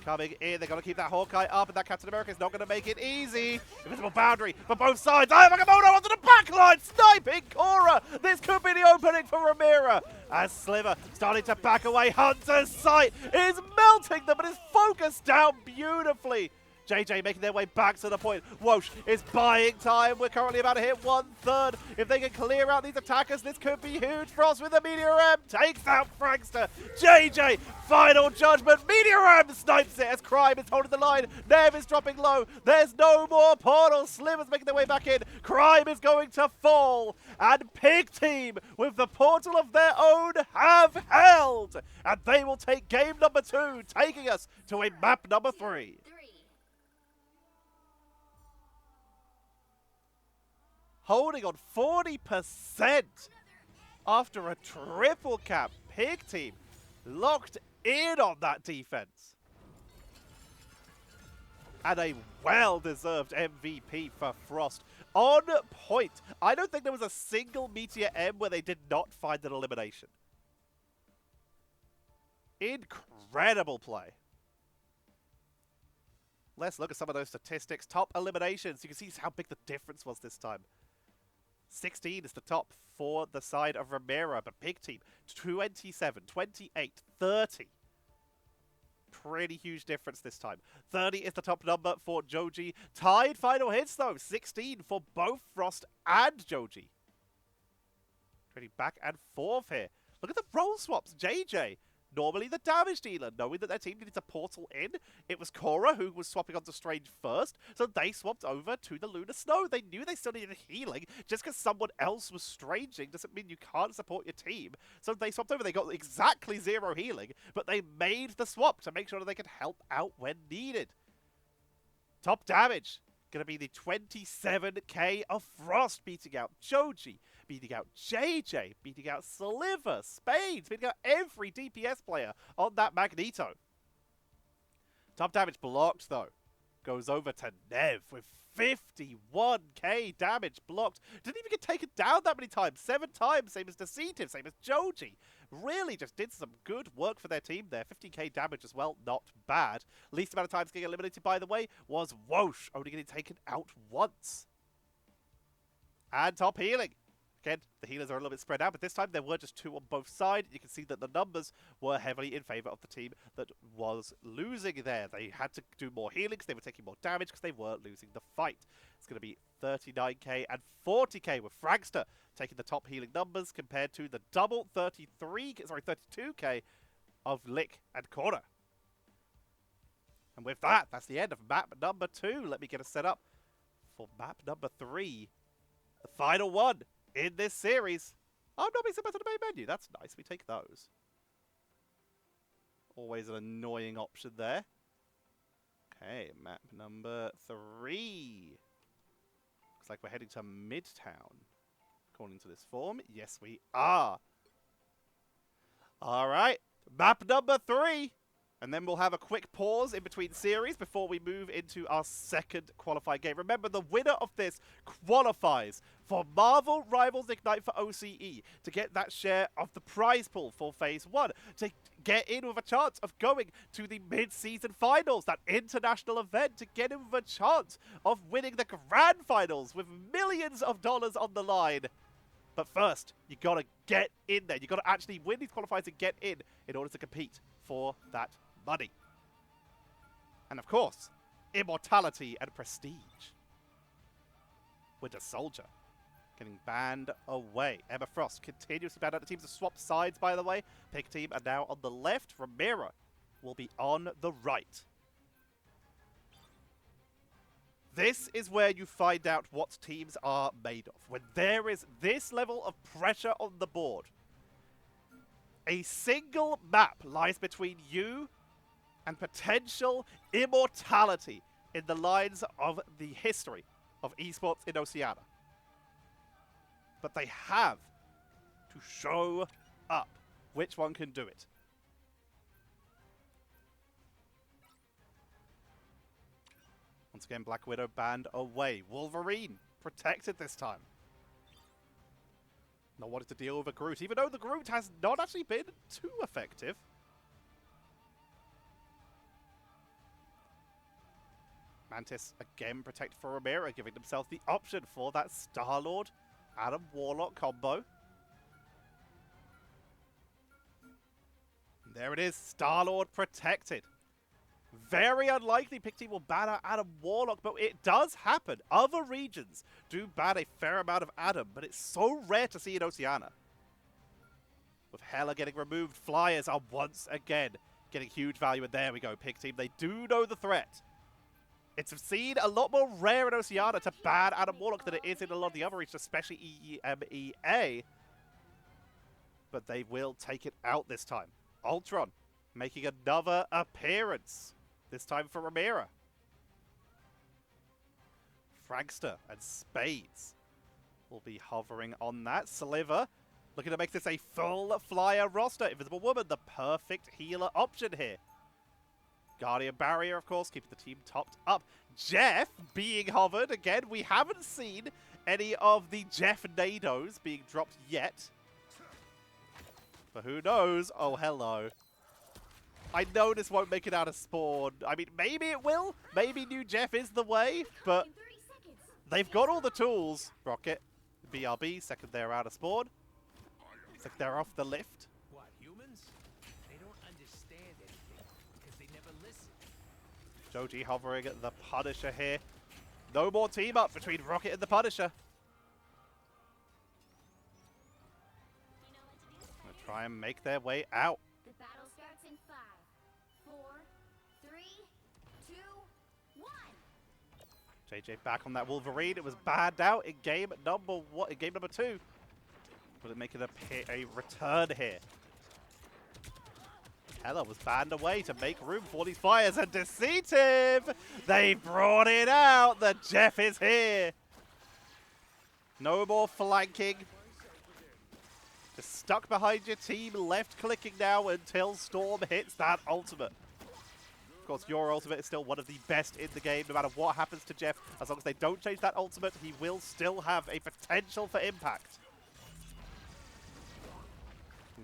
coming in. They're going to keep that Hawkeye up, and that Captain America is not going to make it easy. Invisible boundary for both sides. Yamamoto onto the backline, sniping Cora. This could be the opening for Ramira. As Sliver starting to back away. Hunter's sight is melting them, but is focused down beautifully. JJ making their way back to the point. Whoosh is buying time. We're currently about to hit 1/3. If they can clear out these attackers, this could be huge. Frost with the Meteor M takes out Frankster. JJ, final judgment. Meteor M snipes it as Crime is holding the line. Nev is dropping low. There's no more portals. Sliver's making their way back in. Crime is going to fall. And Pig Team, with the portal of their own, have held. And they will take game number 2, taking us to a map number 3. Holding on 40% after a triple cap. Pig Team locked in on that defense. And a well-deserved MVP for Frost. On point. I don't think there was a single Meteor M where they did not find an elimination. Incredible play. Let's look at some of those statistics. Top eliminations. You can see how big the difference was this time. 16 is the top for the side of Ramira, but Pig Team, 27, 28, 30. Pretty huge difference this time. 30 is the top number for Joji. Tied final hits, though. 16 for both Frost and Joji. Trading back and forth here. Look at the role swaps. JJ, normally the damage dealer, knowing that their team needed a portal in. It was Cora who was swapping onto Strange first, so they swapped over to the Lunar Snow. They knew they still needed healing. Just because someone else was stranging doesn't mean you can't support your team. So they swapped over. They got exactly 0 healing, but they made the swap to make sure that they could help out when needed. Top damage. Going to be the 27k of Frost beating out Joji, beating out JJ, beating out Sliver, Spades, beating out every DPS player on that Magneto. Top damage blocked, though, goes over to Nev with 51k damage blocked. Didn't even get taken down that many times. 7 times, same as Deceitive, same as Joji. Really just did some good work for their team there. 15k damage as well, not bad. Least amount of times getting eliminated, by the way, was Whoosh, only getting taken out once. And top healing. Again, the healers are a little bit spread out, but this time there were just 2 on both sides. You can see that the numbers were heavily in favor of the team that was losing there. They had to do more healing because they were taking more damage because they were losing the fight. It's going to be 39k and 40k with Fragster taking the top healing numbers compared to the double 32k of Lick and Corner. And with that, that's the end of map number 2. Let me get us set up for map number 3. The final one in this series. Oh, not being sent back to the main menu. That's nice. We take those. Always an annoying option there. Okay, map number 3. Looks like we're heading to Midtown. According to this form, yes we are. Alright, map number 3. And then we'll have a quick pause in between series before we move into our second qualifying game. Remember, the winner of this qualifies for Marvel Rivals Ignite for OCE to get that share of the prize pool for Phase 1, to get in with a chance of going to the mid-season finals, that international event, to get in with a chance of winning the grand finals with millions of dollars on the line. But first, you got to get in there. You got to actually win these qualifiers and get in order to compete for that money. And of course, immortality and prestige. Winter Soldier getting banned away. Emma Frost continues to ban out. The teams have swapped sides, by the way. Pig Team are now on the left. Ramira will be on the right. This is where you find out what teams are made of. When there is this level of pressure on the board, a single map lies between you and potential immortality in the lines of the history of esports in Oceania. But they have to show up which one can do it. Once again, Black Widow banned away. Wolverine protected this time. Not wanted to deal with a Groot, even though the Groot has not actually been too effective. Mantis again protected for RIMERA, giving themselves the option for that Star-Lord Adam Warlock combo. And there it is, Star-Lord protected. Very unlikely Pick Team will ban out Adam Warlock, but it does happen. Other regions do ban a fair amount of Adam, but it's so rare to see in Oceania. With Hela getting removed, Flyers are once again getting huge value, and there we go, Pick Team. They do know the threat. It's seen a lot more rare in Oceania to ban Adam Warlock than it is in a lot of the other regions, especially EMEA. But they will take it out this time. Ultron making another appearance. This time for Ramira. Fragster and Spades will be hovering on that. Sliver looking to make this a full flyer roster. Invisible Woman, the perfect healer option here. Guardian Barrier, of course, keeping the team topped up. Jeff being hovered. Again, we haven't seen any of the Jeff Nados being dropped yet. But who knows? Oh, hello. I know this won't make it out of spawn. I mean, maybe it will. Maybe new Jeff is the way, but they've got all the tools. Rocket, BRB, second they're out of spawn. It's like they're off the lift. What, humans? They don't understand anything because they never listen. Joji hovering at the Punisher here. No more team up between Rocket and the Punisher. Gonna try and make their way out. The battle starts in 5, 4, 3, 2, 1. JJ back on that Wolverine. It was banned out in game number 1, in game number 2. Will it make it a return here? Hela was banned away to make room for these fires, and Deceitive! They brought it out! The Jeff is here! No more flanking. Just stuck behind your team, left clicking now until Storm hits that ultimate. Of course, your ultimate is still one of the best in the game, no matter what happens to Jeff. As long as they don't change that ultimate, he will still have a potential for impact.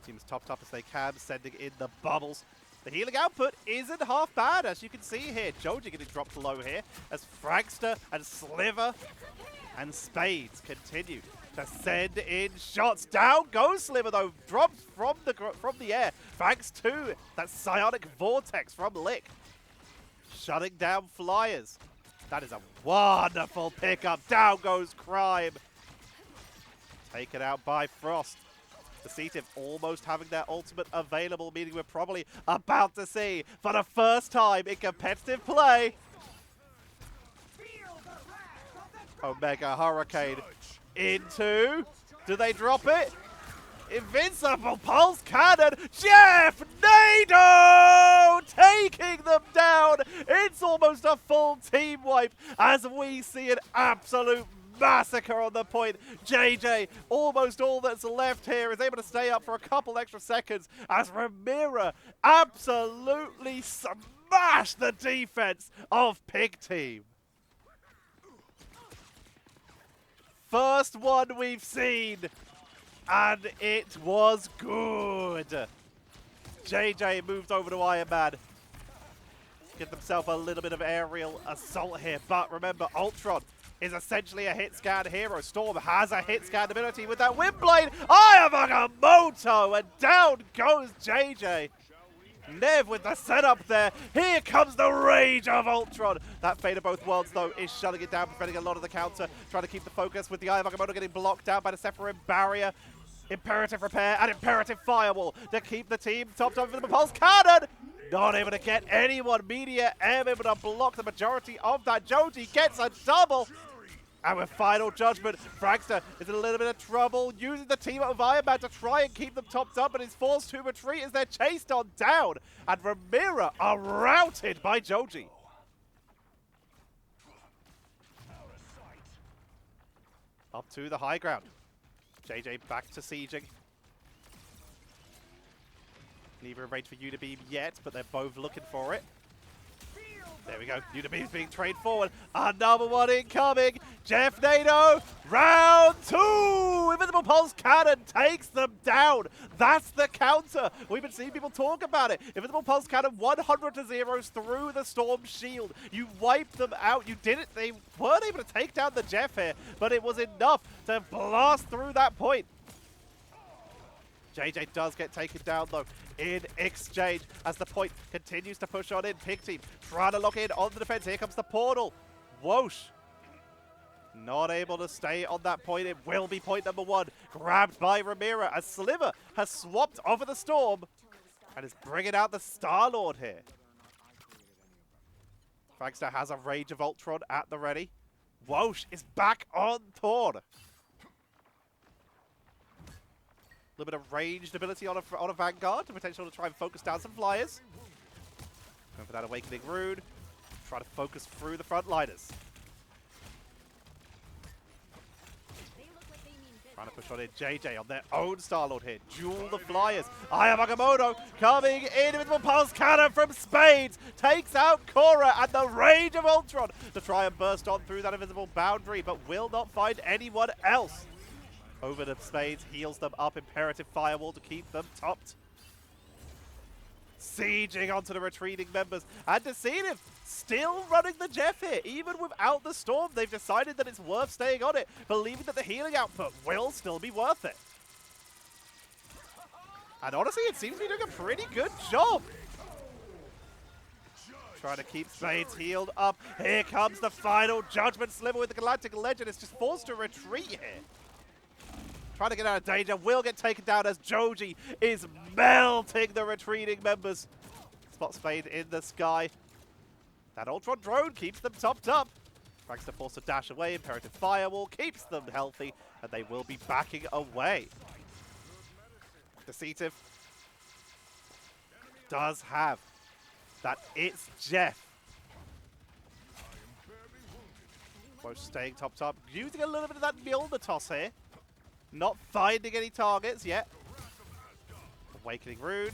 Team is topped up as they can, sending in the bubbles. The healing output isn't half bad, as you can see here. Joji getting dropped low here, as Fragster and Sliver and Spades continue to send in shots. Down goes Sliver, though, drops from the air. Thanks to that psionic vortex from Lick, shutting down Flyers. That is a wonderful pickup. Down goes Crime, taken out by Frost. Deceitive almost having their ultimate available, meaning we're probably about to see, for the first time in competitive play, Omega Hurricane into, do they drop it? Invincible Pulse Cannon, Jeff Nado taking them down. It's almost a full team wipe as we see an absolute massacre on the point. JJ, almost all that's left here, is able to stay up for a couple extra seconds as Ramira absolutely smashed the defense of Pig Team. First one we've seen, and it was good. JJ moved over to Iron Man. Get themselves a little bit of aerial assault here, but remember, Ultron is essentially a hit scan hero. Storm has a hit scan ability with that Windblade. I am Agamotto, and down goes JJ. Nev with the setup there. Here comes the rage of Ultron. That Fate of Both Worlds, though, is shutting it down, preventing a lot of the counter. Trying to keep the focus with the Eye of Agamotto getting blocked out by the Sephiroth Barrier. Imperative Repair and Imperative Firewall to keep the team topped up with the Pulse Cannon. Not able to get anyone. Media M able to block the majority of that. Joji gets a double. And with Final Judgment, Fragster is in a little bit of trouble, using the team up of Iron Man to try and keep them topped up, but is forced to retreat as they're chased on down. And Ramira are routed by Joji. Up to the high ground. JJ back to sieging. Neither in range for Unibeam yet, but they're both looking for it. There we go. Unibeam's being trained forward. Another one incoming. Jeff Nato, round 2. Invisible Pulse Cannon takes them down. That's the counter. We've been seeing people talk about it. Invisible Pulse Cannon 100 to 0 through the Storm Shield. You wiped them out. You did it. They weren't able to take down the Jeff here, but it was enough to blast through that point. JJ does get taken down though in exchange as the point continues to push on in. Pig team trying to lock in on the defense. Here comes the portal. Whoosh. Not able to stay on that point. It will be point number 1. Grabbed by Ramira as Sliver has swapped over the Storm and is bringing out the Star-Lord here. Frankster has a Rage of Ultron at the ready. Whoosh is back on Thorn. A little bit of ranged ability on a Vanguard to potentially try and focus down some flyers. Going for that Awakening Rune. Try to focus through the frontliners. Trying to push on in JJ on their own Star-Lord here. Duel the flyers. Aya Magamoto coming in. Invisible Pulse Cannon from Spades. Takes out Korra and the Rage of Ultron to try and burst on through that invisible boundary, but will not find anyone else. Over to Spades, heals them up. Imperative Firewall to keep them topped. Sieging onto the retreating members. And Deceive still running the Jeff here. Even without the Storm, they've decided that it's worth staying on it, believing that the healing output will still be worth it. And honestly, it seems to be doing a pretty good job. Trying to keep Spades healed up. Here comes the final Judgment Sliver with the Galactic Legend. It's just forced to retreat here. Trying to get out of danger, will get taken down as Joji is melting the retreating members. Spot Spade in the sky. That Ultron drone keeps them topped up. Frankster forced to dash away. Imperative Firewall keeps them healthy, and they will be backing away. Deceive does have that it's Jeff. Both staying topped up, using a little bit of that Mjolnir toss here. Not finding any targets yet. Awakening Rune.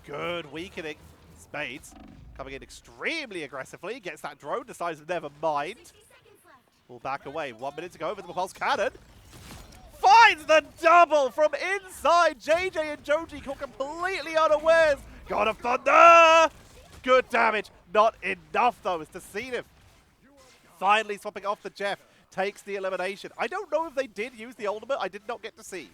Good weakening. Spades coming in extremely aggressively. Gets that drone, decides never mind. Will back away. 1 minute to go over the Pulse Cannon. Finds the double from inside. JJ and Joji caught completely unawares. God of Thunder. Good damage. Not enough though. It's Deceive. Finally swapping off the Jeff. Takes the elimination. I don't know if they did use the ultimate. I did not get to see.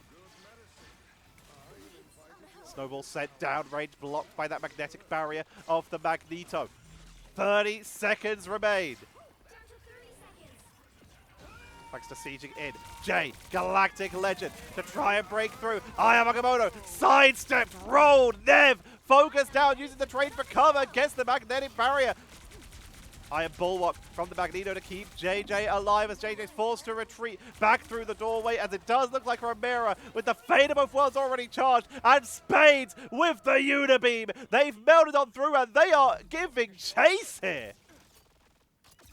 Snowball sent down, range blocked by that magnetic barrier of the Magneto. 30 seconds remain. Thanks to sieging in. Jay, Galactic Legend to try and break through. Aya Magamoto sidestepped, rolled, Nev focused down using the trade for cover, gets the magnetic barrier. Iron Bulwark from the Magneto to keep JJ alive as JJ's forced to retreat back through the doorway, as it does look like RIMERA with the Fate of Both Worlds already charged, and Spades with the Unibeam. They've melted on through and they are giving chase here.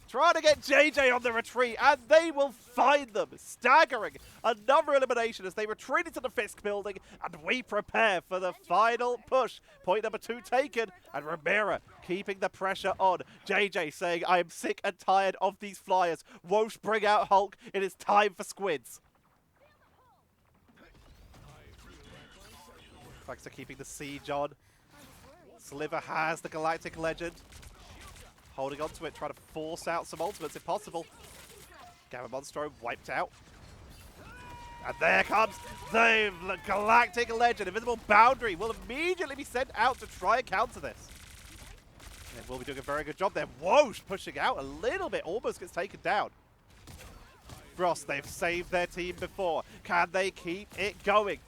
Trying to get JJ on the retreat, and they will find them. Staggering. Another elimination as they retreat into the Fisk building, and we prepare for the final push. Point number 2 taken, and RIMERA keeping the pressure on. JJ saying, I am sick and tired of these flyers. Whoosh, bring out Hulk. It is time for squids. Thanks to keeping the siege on. Sliver has the Galactic Legend. Holding on to it, trying to force out some ultimates if possible. Gamma Monstro wiped out. And there comes the Galactic Legend. Invisible Boundary will immediately be sent out to try and counter this. And will be doing a very good job there. Whoosh, pushing out a little bit, almost gets taken down. Frost, they've saved their team before. Can they keep it going?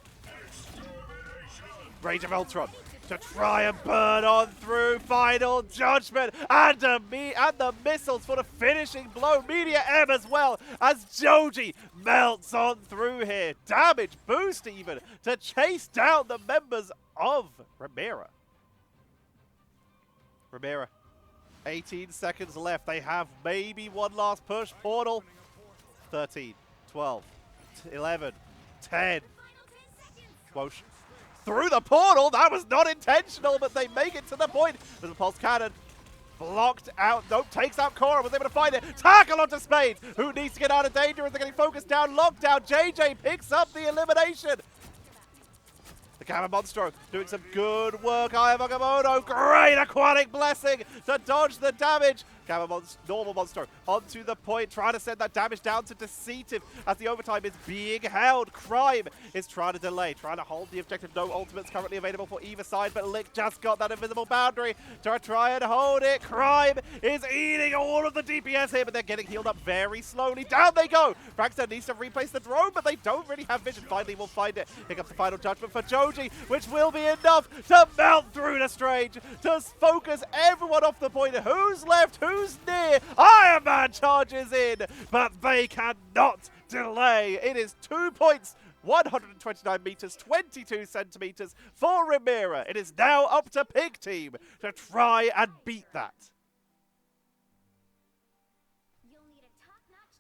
Rage of Ultron to try and burn on through. Final Judgment and the missiles for the finishing blow. Media M as well as Joji melts on through here. Damage boost even to chase down the members of RIMERA. RIMERA, 18 seconds left. They have maybe one last push. Portal, 13, 12, 11, 10. Whoosh. Through the portal, that was not intentional, but they make it to the point. With the Pulse Cannon blocked out. Nope, takes out Cora, was able to find it. Tackle onto Spades, who needs to get out of danger as they're getting focused down. Lockdown, JJ picks up the elimination. The Gamma Monstro doing some good work. Ayamagamoto, great aquatic blessing to dodge the damage. Normal Monstro onto the point, trying to send that damage down to Deceitive as the overtime is being held. Crime is trying to delay, trying to hold the objective. No ultimates currently available for either side, but Lick just got that invisible boundary to try and hold it. Crime is eating all of the DPS here, but they're getting healed up very slowly. Down they go. Frankster needs to replace the drone, but they don't really have vision. Finally, we'll find it. Pick up the final judgment for Joji, which will be enough to melt through the Strange, to focus everyone off the point. Who's left? Who's near? Iron Man charges in, but they cannot delay. It is 2 points, 129 meters, 22 centimeters for RIMERA. It is now up to Pig Team to try and beat that.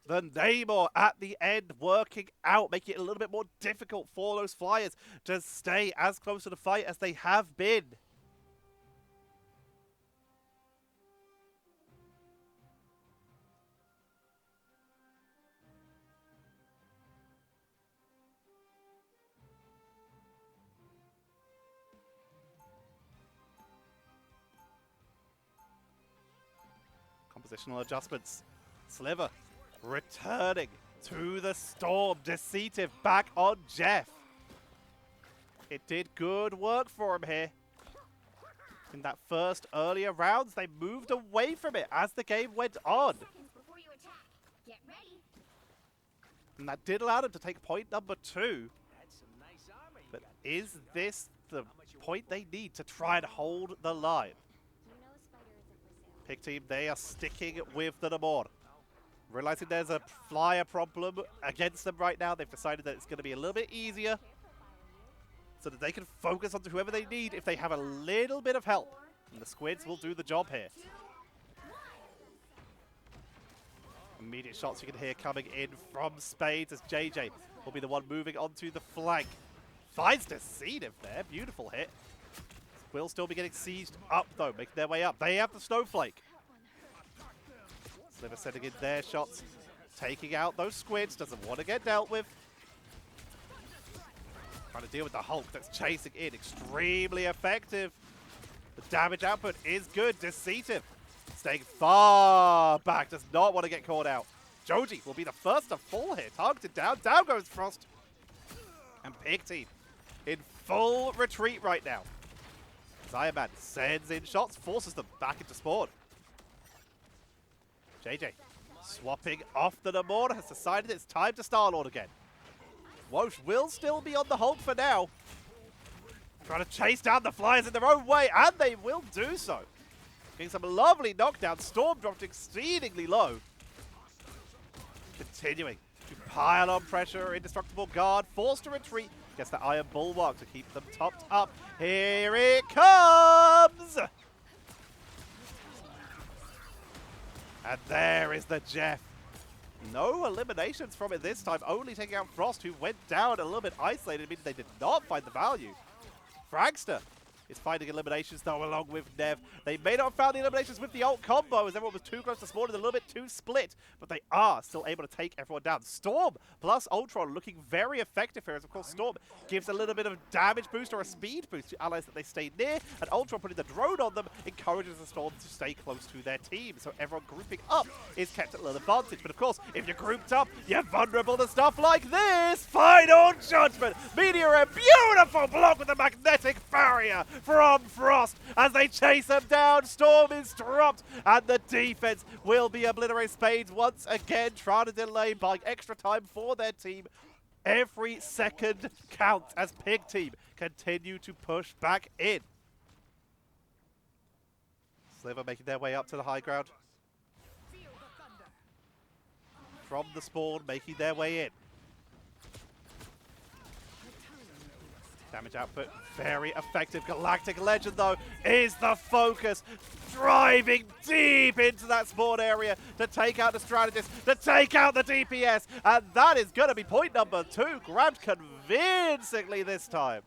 The Namor at the end working out, making it a little bit more difficult for those Flyers to stay as close to the fight as they have been. Compositional adjustments. Sliver returning to the storm. Deceitive back on Jeff. It did good work for him here. In that first earlier rounds, they moved away from it as the game went on. And that did allow them to take point number 2. But is this the point they need to try and hold the line? Pig Team, they are sticking with the Namor. Realizing there's a flyer problem against them right now, they've decided that it's going to be a little bit easier so that they can focus on whoever they need if they have a little bit of help. And the Squids will do the job here. Immediate shots you can hear coming in from Spades as JJ will be the one moving onto the flank. Finds Deceitive there. Beautiful hit. Will still be getting sieged up though, making their way up. They have the Snowflake. Sliver sending in their shots, taking out those Squids. Doesn't want to get dealt with. Trying to deal with the Hulk that's chasing in. Extremely effective. The damage output is good. Deceitive staying far back. Does not want to get caught out. Joji will be the first to fall here. Targeted down. Down goes Frost. And Pig Team in full retreat right now. Iron Man sends in shots, forces them back into spawn. JJ swapping off the Namor, has decided it's time to Star-Lord again. Wosh will still be on the Hulk for now. Trying to chase down the Flyers in their own way, and they will do so. Getting some lovely knockdowns. Storm dropped exceedingly low. Continuing to pile on pressure. Indestructible Guard forced to retreat. Gets the Iron Bulwark to keep them topped up. Here it comes! And there is the Jeff. No eliminations from it this time, only taking out Frost, who went down a little bit isolated, meaning they did not find the value. Fragster is finding eliminations though along with Nev. They may not have found the eliminations with the ult combo as everyone was too close to spawn and a little bit too split, but they are still able to take everyone down. Storm plus Ultron looking very effective here as of course Storm gives a little bit of damage boost or a speed boost to allies that they stay near, and Ultron putting the drone on them encourages the Storm to stay close to their team. So everyone grouping up is kept at a little advantage, but of course if you're grouped up you're vulnerable to stuff like this. Final Judgment! Meteor, a beautiful block with a magnetic barrier from Frost as they chase them down. Storm is dropped and the defense will be obliterated. Spades once again trying to delay, buying extra time for their team. Every second counts as Pig Team continue to push back in. Sliver making their way up to the high ground. From the spawn, making their way in. Damage output, very effective. Galactic Legend, though, is the focus. Driving deep into that spawn area to take out the strategist, to take out the DPS. And that is going to be point number 2. Grabbed convincingly this time.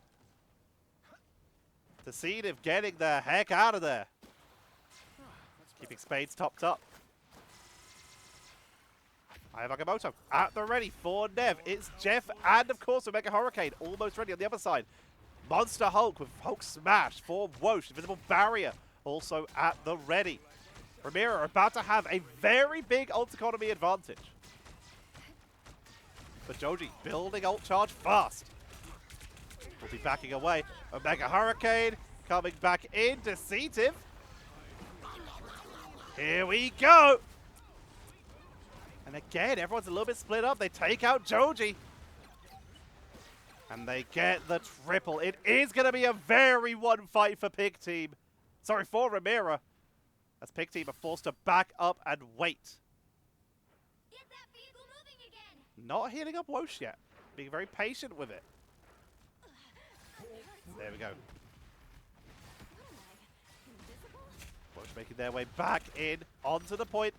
Deceitive getting the heck out of there. Keeping Spades topped up. I have Agamotto at the ready for Nev. It's Jeff and, of course, Omega Hurricane almost ready on the other side. Monster Hulk with Hulk Smash for Whoosh. Invisible Barrier also at the ready. RIMERA are about to have a very big ult economy advantage. But Joji building ult charge fast. Will be backing away. Omega Hurricane coming back in. Deceitive. Here we go. And again, everyone's a little bit split up. They take out Joji. And they get the triple. It is going to be a very one fight for Pig Team. Sorry, for RIMERA. As Pig Team are forced to back up and wait. Get that vehicle moving again. Not healing up Whoosh yet. Being very patient with it. There we go. Whoosh making their way back in onto the point.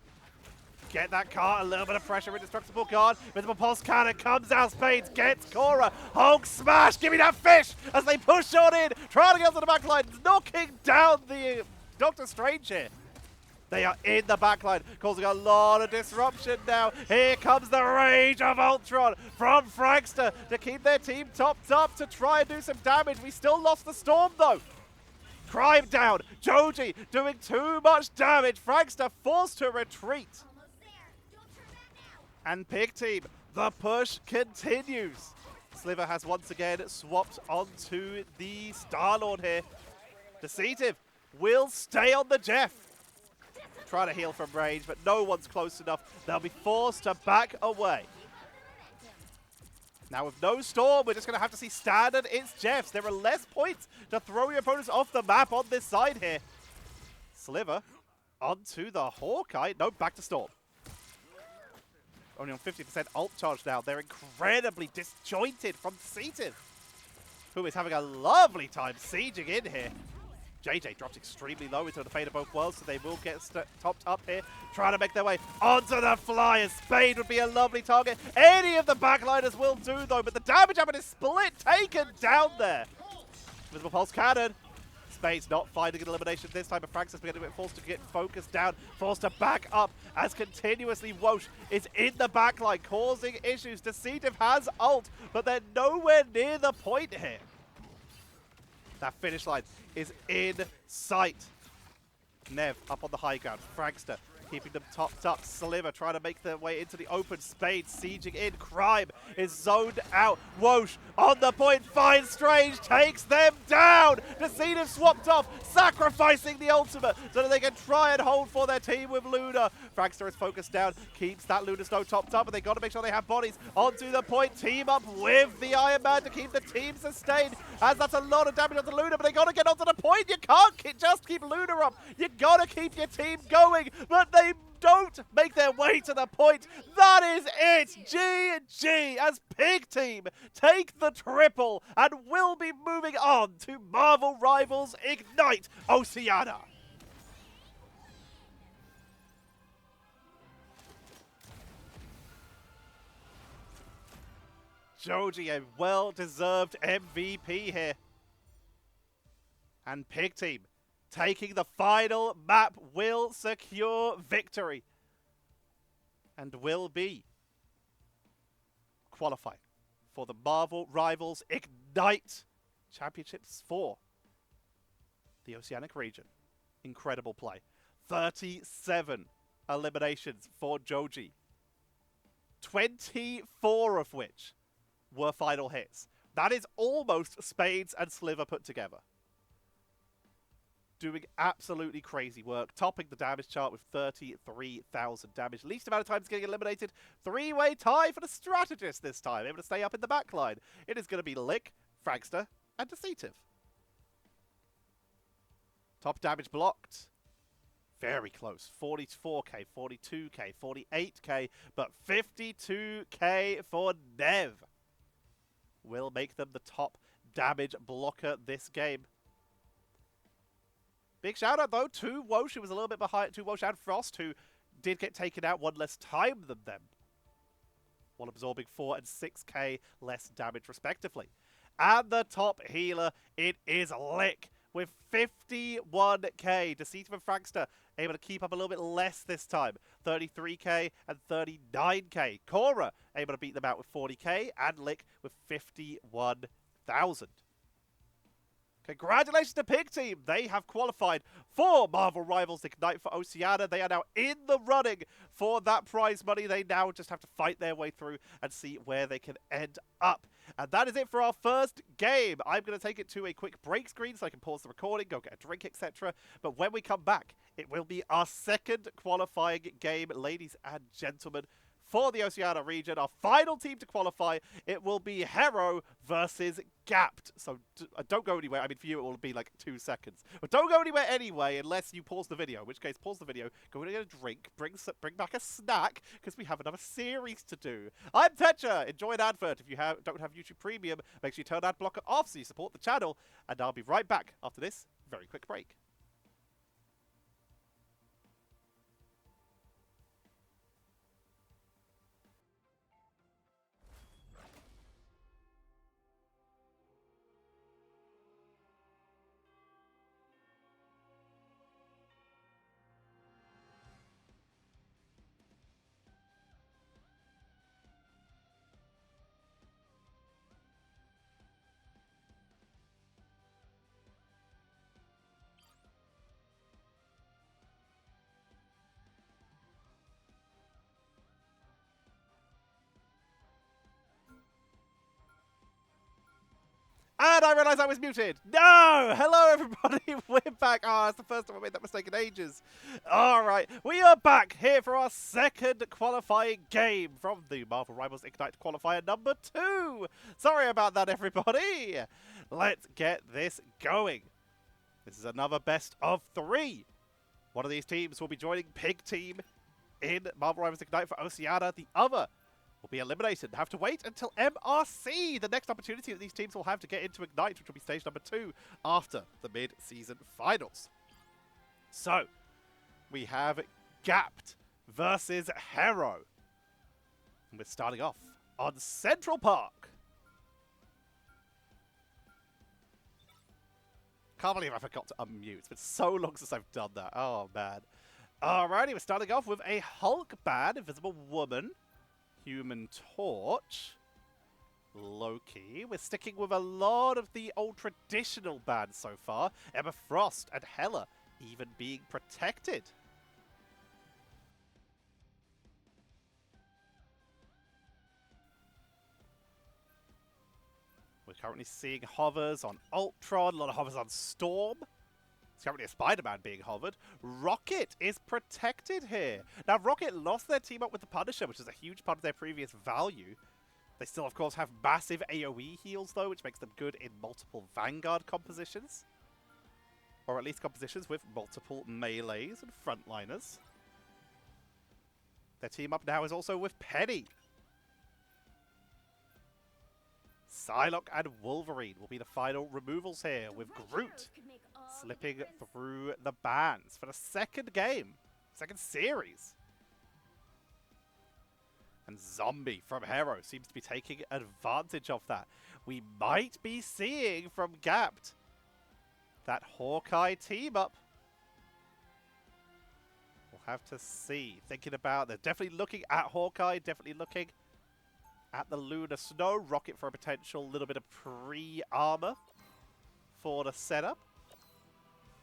Get that car, a little bit of pressure, indestructible guard. Visible pulse cannon comes out, Spades gets Cora. Hulk Smash, give me that fish as they push on in. Trying to get onto the back line, knocking down the Doctor Strange here. They are in the back line, causing a lot of disruption now. Here comes the rage of Ultron from Frankster to keep their team topped up to try and do some damage. We still lost the storm though. Crime down, Joji doing too much damage. Frankster forced to retreat. Almost there. Don't turn back now. And Pig Team, the push continues. Sliver has once again swapped onto the Star-Lord here. Deceitive will stay on the Jeff. Trying to heal from range, but no one's close enough. They'll be forced to back away. Now with no storm, we're just going to have to see standard. It's Jeff's. There are less points to throw your opponents off the map on this side here. Sliver onto the Hawkeye. No, back to storm. Only on 50% ult charge now. They're incredibly disjointed from Deceitive, who is having a lovely time sieging in here. JJ dropped extremely low into the fate of both worlds, so they will get topped up here, trying to make their way onto the Flyers. Spade would be a lovely target. Any of the backliners will do, though, but the damage happened is split, taken down there. Visible Pulse Cannon. Spade's not finding an elimination this time, but Frank's has been forced to get focused down, forced to back up as continuously Whoosh is in the backline, causing issues. Deceitive has ult, but they're nowhere near the point here. That finish line is in sight. Nev up on the high ground. Frankster keeping them topped up. Sliver trying to make their way into the open. Spade sieging in. Crime is zoned out. Whoosh on the point. Finds Strange. Takes them down. Deceitive swapped off. Sacrificing the ultimate so that they can try and hold for their team with Luna. Frankster is focused down. Keeps that Luna Snow topped up. But they got to make sure they have bodies onto the point. Team up with the Iron Man to keep the team sustained. As that's a lot of damage onto Luna. But they got to get onto the point. You can't just keep Luna up. You got to keep your team going. But they don't make their way to the point. That is it. GG as Pig Team take the triple and will be moving on to Marvel Rivals Ignite Oceania. Joji, a well-deserved MVP here. And Pig Team taking the final map will secure victory and will be qualifying for the Marvel Rivals Ignite Championships for the Oceanic region. Incredible play. 37 eliminations for Joji. 24 of which were final hits. That is almost Spades and Sliver put together. Doing absolutely crazy work, topping the damage chart with 33,000 damage. Least amount of times getting eliminated. Three-way tie for the strategist this time, able to stay up in the backline. It is going to be Lick, Frankster, and Deceitive. Top damage blocked. Very close. 44k, 42k, 48k, but 52k for Nev will make them the top damage blocker this game. Big shout out though to Whoosh, who was a little bit behind, to Whoosh and Frost, who did get taken out one less time than them, while absorbing 4 and 6k less damage respectively. And the top healer, it is Lick with 51k. Deceitive and Frankster able to keep up a little bit less this time. 33k and 39k. Cora able to beat them out with 40k, and Lick with 51,000. Congratulations to Pig Team! They have qualified for Marvel Rivals Ignite for Oceania. They are now in the running for that prize money. They now just have to fight their way through and see where they can end up. And that is it for our first game. I'm going to take it to a quick break screen so I can pause the recording, go get a drink, etc. But when we come back, it will be our second qualifying game, ladies and gentlemen, for the Oceania region. Our final team to qualify, it will be Herrow versus Gappped. So don't go anywhere. I mean, for you, it will be like 2 seconds. But don't go anywhere anyway unless you pause the video. In which case, pause the video, go and get a drink, bring back a snack, because we have another series to do. I'm Tetcher. Enjoy an advert. If you don't have YouTube Premium, make sure you turn ad blocker off so you support the channel. And I'll be right back after this very quick break. And I realised I was muted. No! Hello, everybody. We're back. Oh, it's the first time I made that mistake in ages. All right. We are back here for our second qualifying game from the Marvel Rivals Ignite qualifier number 2. Sorry about that, everybody. Let's get this going. This is another best of 3. One of these teams will be joining Pig Team in Marvel Rivals Ignite for Oceania. The other will be eliminated. Have to wait until MRC, the next opportunity that these teams will have to get into Ignite, which will be stage number 2 after the mid-season finals. So, we have Gappped versus Herrow. And we're starting off on Central Park. Can't believe I forgot to unmute. It's been so long since I've done that. Oh, man. Alrighty, we're starting off with a Hulk ban, Invisible Woman, Human Torch, Loki. We're sticking with a lot of the old traditional bans so far. Emma Frost and Hela even being protected. We're currently seeing hovers on Ultron, a lot of hovers on Storm. It's currently a Spider-Man being hovered. Rocket is protected here. Now, Rocket lost their team up with the Punisher, which is a huge part of their previous value. They still, of course, have massive AoE heals, though, which makes them good in multiple Vanguard compositions. Or at least compositions with multiple melees and frontliners. Their team up now is also with Penny. Psylocke and Wolverine will be the final removals here, with Groot slipping through the bans for the second game, second series. And Zombie from Herrow seems to be taking advantage of that. We might be seeing from Gappped that Hawkeye team up. We'll have to see. Thinking about, they're definitely looking at Hawkeye, definitely looking at the Lunar Snow. Rocket for a potential little bit of pre-armor for the setup.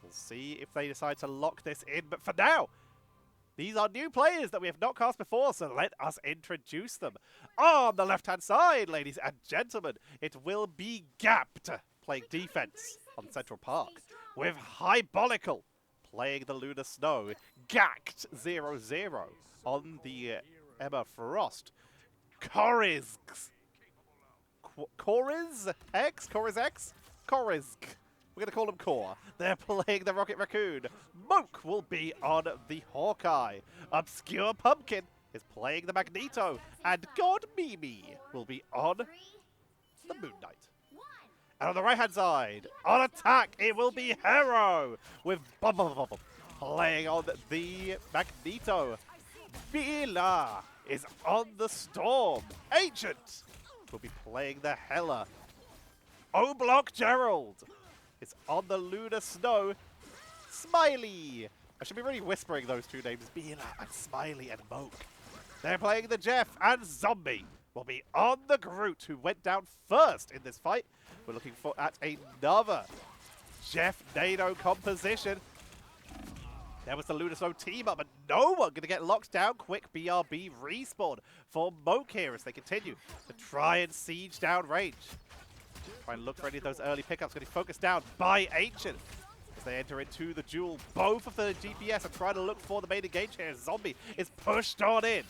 We'll see if they decide to lock this in. But for now, these are new players that we have not cast before, so let us introduce them. On the left-hand side, ladies and gentlemen, it will be Gappped playing defense on Central Park, with Hybolical playing the Lunar Snow. Gacked 0-0 on the Emma Frost. Koriz X? We're going to call him Core. They're playing the Rocket Raccoon. Moke will be on the Hawkeye. Obscure Pumpkin is playing the Magneto. And God Mimi will be on the Moon Knight. And on the right-hand side, on attack, it will be Herrow with Bubble playing on the Magneto. Bila is on the Storm. Ancient will be playing the Hela. O'Block Gerald is on the Lunar Snow. Smiley I should be really whispering those two names, Bila and Smiley and Moke. They're playing the Jeff, and Zombie will be on the Groot, who went down first in this fight. We're looking at another Jeff NATO composition. There was the Lunarsnow team up, but no one going to get locked down. Quick BRB respawn for Moke here as they continue to try and siege down range. Try and look for any of those early pickups. Going to be focused down by Ancient as they enter into the duel. Both of the GPS are trying to look for the main engage here. Zombie is pushed on in.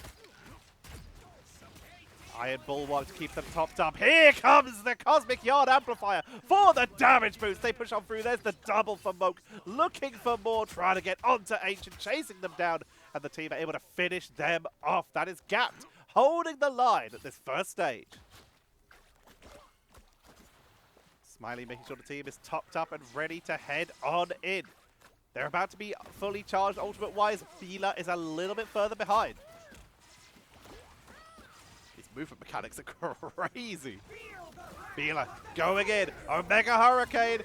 Iron Bulwark to keep them topped up. Here comes the Cosmic Yard Amplifier for the damage boost. They push on through. There's the double for Moke. Looking for more, trying to get onto Ancient, chasing them down. And the team are able to finish them off. That is Gappped, holding the line at this first stage. Smiley making sure the team is topped up and ready to head on in. They're about to be fully charged ultimate-wise. Bila is a little bit further behind. Movement mechanics are crazy. Bila going in. Omega Hurricane.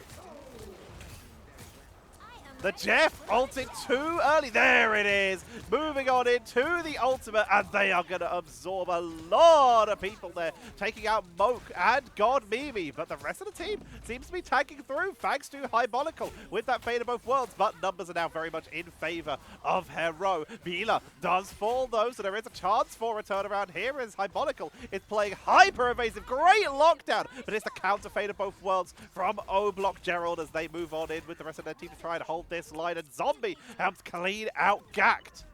The Jeff ulting too early. There it is. Moving on into the ultimate, and they are going to absorb a lot of people there, taking out Moke and God Mimi. But the rest of the team seems to be tanking through thanks to Hybonical with that Fate of Both Worlds. But numbers are now very much in favor of Herrow. Bila does fall though, so there is a chance for a turnaround here as Hybonical is playing hyper evasive. Great lockdown, but it's the counter Fate of Both Worlds from O-Block Gerald as they move on in with the rest of their team to try and hold this line, and Zombie helps clean out Gappped.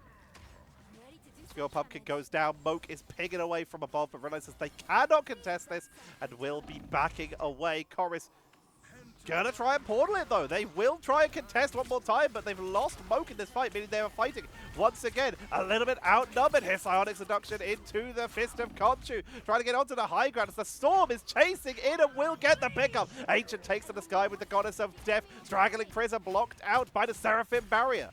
Skill Pumpkin goes down. Moke is pinging away from above, but realizes they cannot contest this and will be backing away. Chorus gonna try and portal it though. They will try and contest one more time, but they've lost Moke in this fight, meaning they are fighting once again a little bit outnumbered. Here, Psionic Seduction into the Fist of Khonshu, trying to get onto the high ground as the Storm is chasing in and will get the pickup. Ancient takes to the sky with the Goddess of Death. Straggling Prison blocked out by the Seraphim barrier.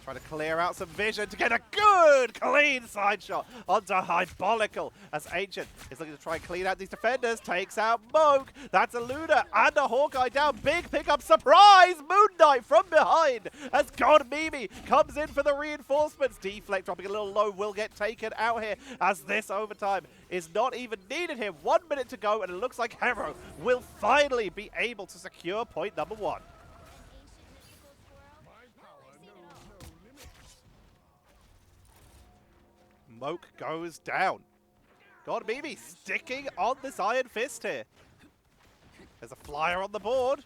Trying to clear out some vision to get a good, clean side shot onto Hybonical as Ancient is looking to try and clean out these defenders. Takes out Moke. That's a Luna and a Hawkeye down. Big pickup. Surprise! Moon Knight from behind as God Mimi comes in for the reinforcements. Deflect dropping a little low will get taken out here as this overtime is not even needed here. 1 minute to go, and it looks like Herrow will finally be able to secure point number 1. Moke goes down. God Mimi sticking on this Iron Fist here. There's a flyer on the board.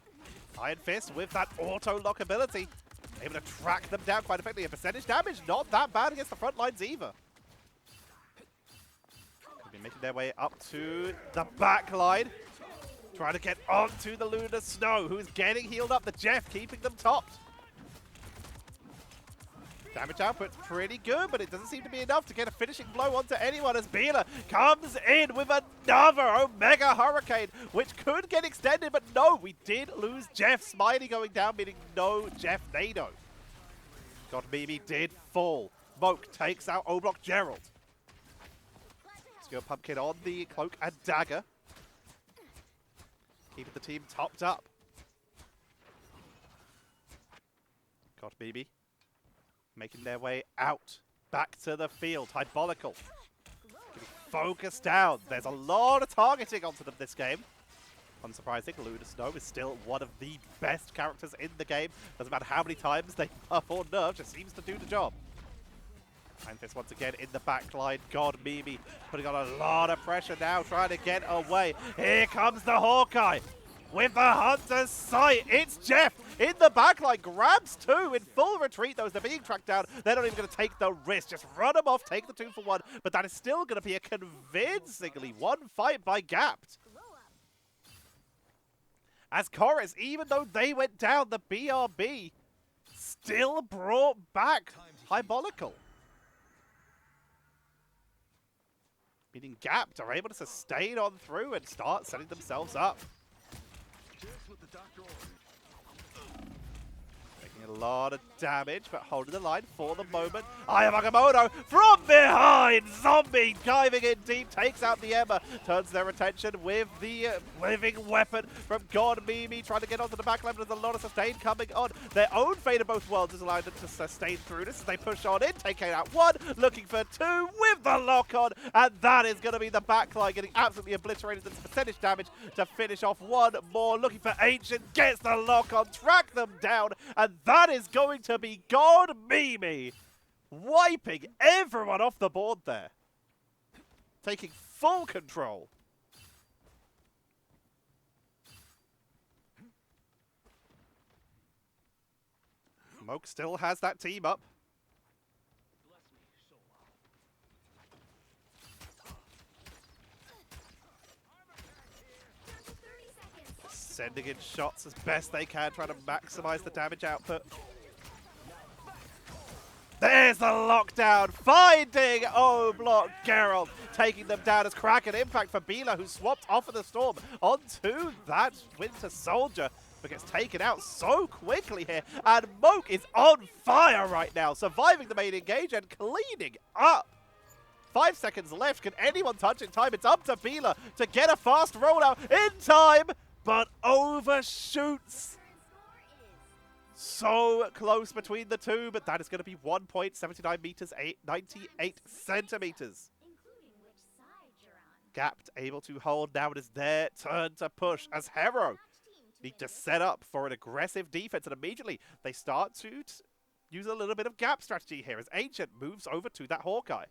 Iron Fist with that auto-lock ability. Able to track them down quite effectively. A percentage damage, not that bad against the front lines either. Could be making their way up to the back line. Trying to get onto the Lunar Snow, who's getting healed up. The Jeff keeping them topped. Damage output's pretty good, but it doesn't seem to be enough to get a finishing blow onto anyone as Bila comes in with another Omega Hurricane, which could get extended, but no, we did lose Jeff. Smiley going down, meaning no Jeff Nado. God Mimi did fall. Moke takes out O-Block Gerald. Skill Pumpkin on the Cloak and Dagger. Keeping the team topped up. God Mimi making their way out, back to the field. Hybonical focused down. There's a lot of targeting onto them this game. Unsurprising, Lunar Snow is still one of the best characters in the game. Doesn't matter how many times they buff or nerf, just seems to do the job. And this once again in the back line. God Mimi putting on a lot of pressure now, trying to get away. Here comes the Hawkeye with the Hunter's Sight. It's Jeff in the backline, grabs 2 in full retreat. Those they're being tracked down. They're not even going to take the risk. Just run them off, take the 2 for 1. But that is still going to be a convincingly won fight by Gappped. As Chorus, even though they went down, the BRB still brought back Hybonical. Meaning Gappped are able to sustain on through and start setting themselves up. Making A lot of damage, but holding the line for the moment. Aya Magamoto from behind! Zombie diving in deep, takes out the Emma, turns their attention with the living weapon from God Mimi, trying to get onto the backline, but there's a lot of sustain coming on. Their own Fate of Both Worlds has allowed them to sustain through this as they push on in, taking out one, looking for two with the lock on, and that is going to be the backline getting absolutely obliterated. That's percentage damage to finish off one more. Looking for Ancient, gets the lock on, track them down, and that is going to be God Mimi wiping everyone off the board there. Taking full control. Moke still has that team up. Sending in shots as best they can, trying to maximize the damage output. There's the lockdown, finding O-Block Geralt, taking them down as Kraken impact for Bila, who swapped off of the Storm onto that Winter Soldier, but gets taken out so quickly here. And Moke is on fire right now, surviving the main engage and cleaning up. 5 seconds left. Can anyone touch in time? It's up to Bila to get a fast rollout in time, but overshoots. So close between the two, but that is going to be 1.79 meters, 98 centimeters. Gappped able to hold. Now it is their turn to push as Herrow need to set up for an aggressive defense, and immediately they start to use a little bit of gap strategy here as Ancient moves over to that Hawkeye.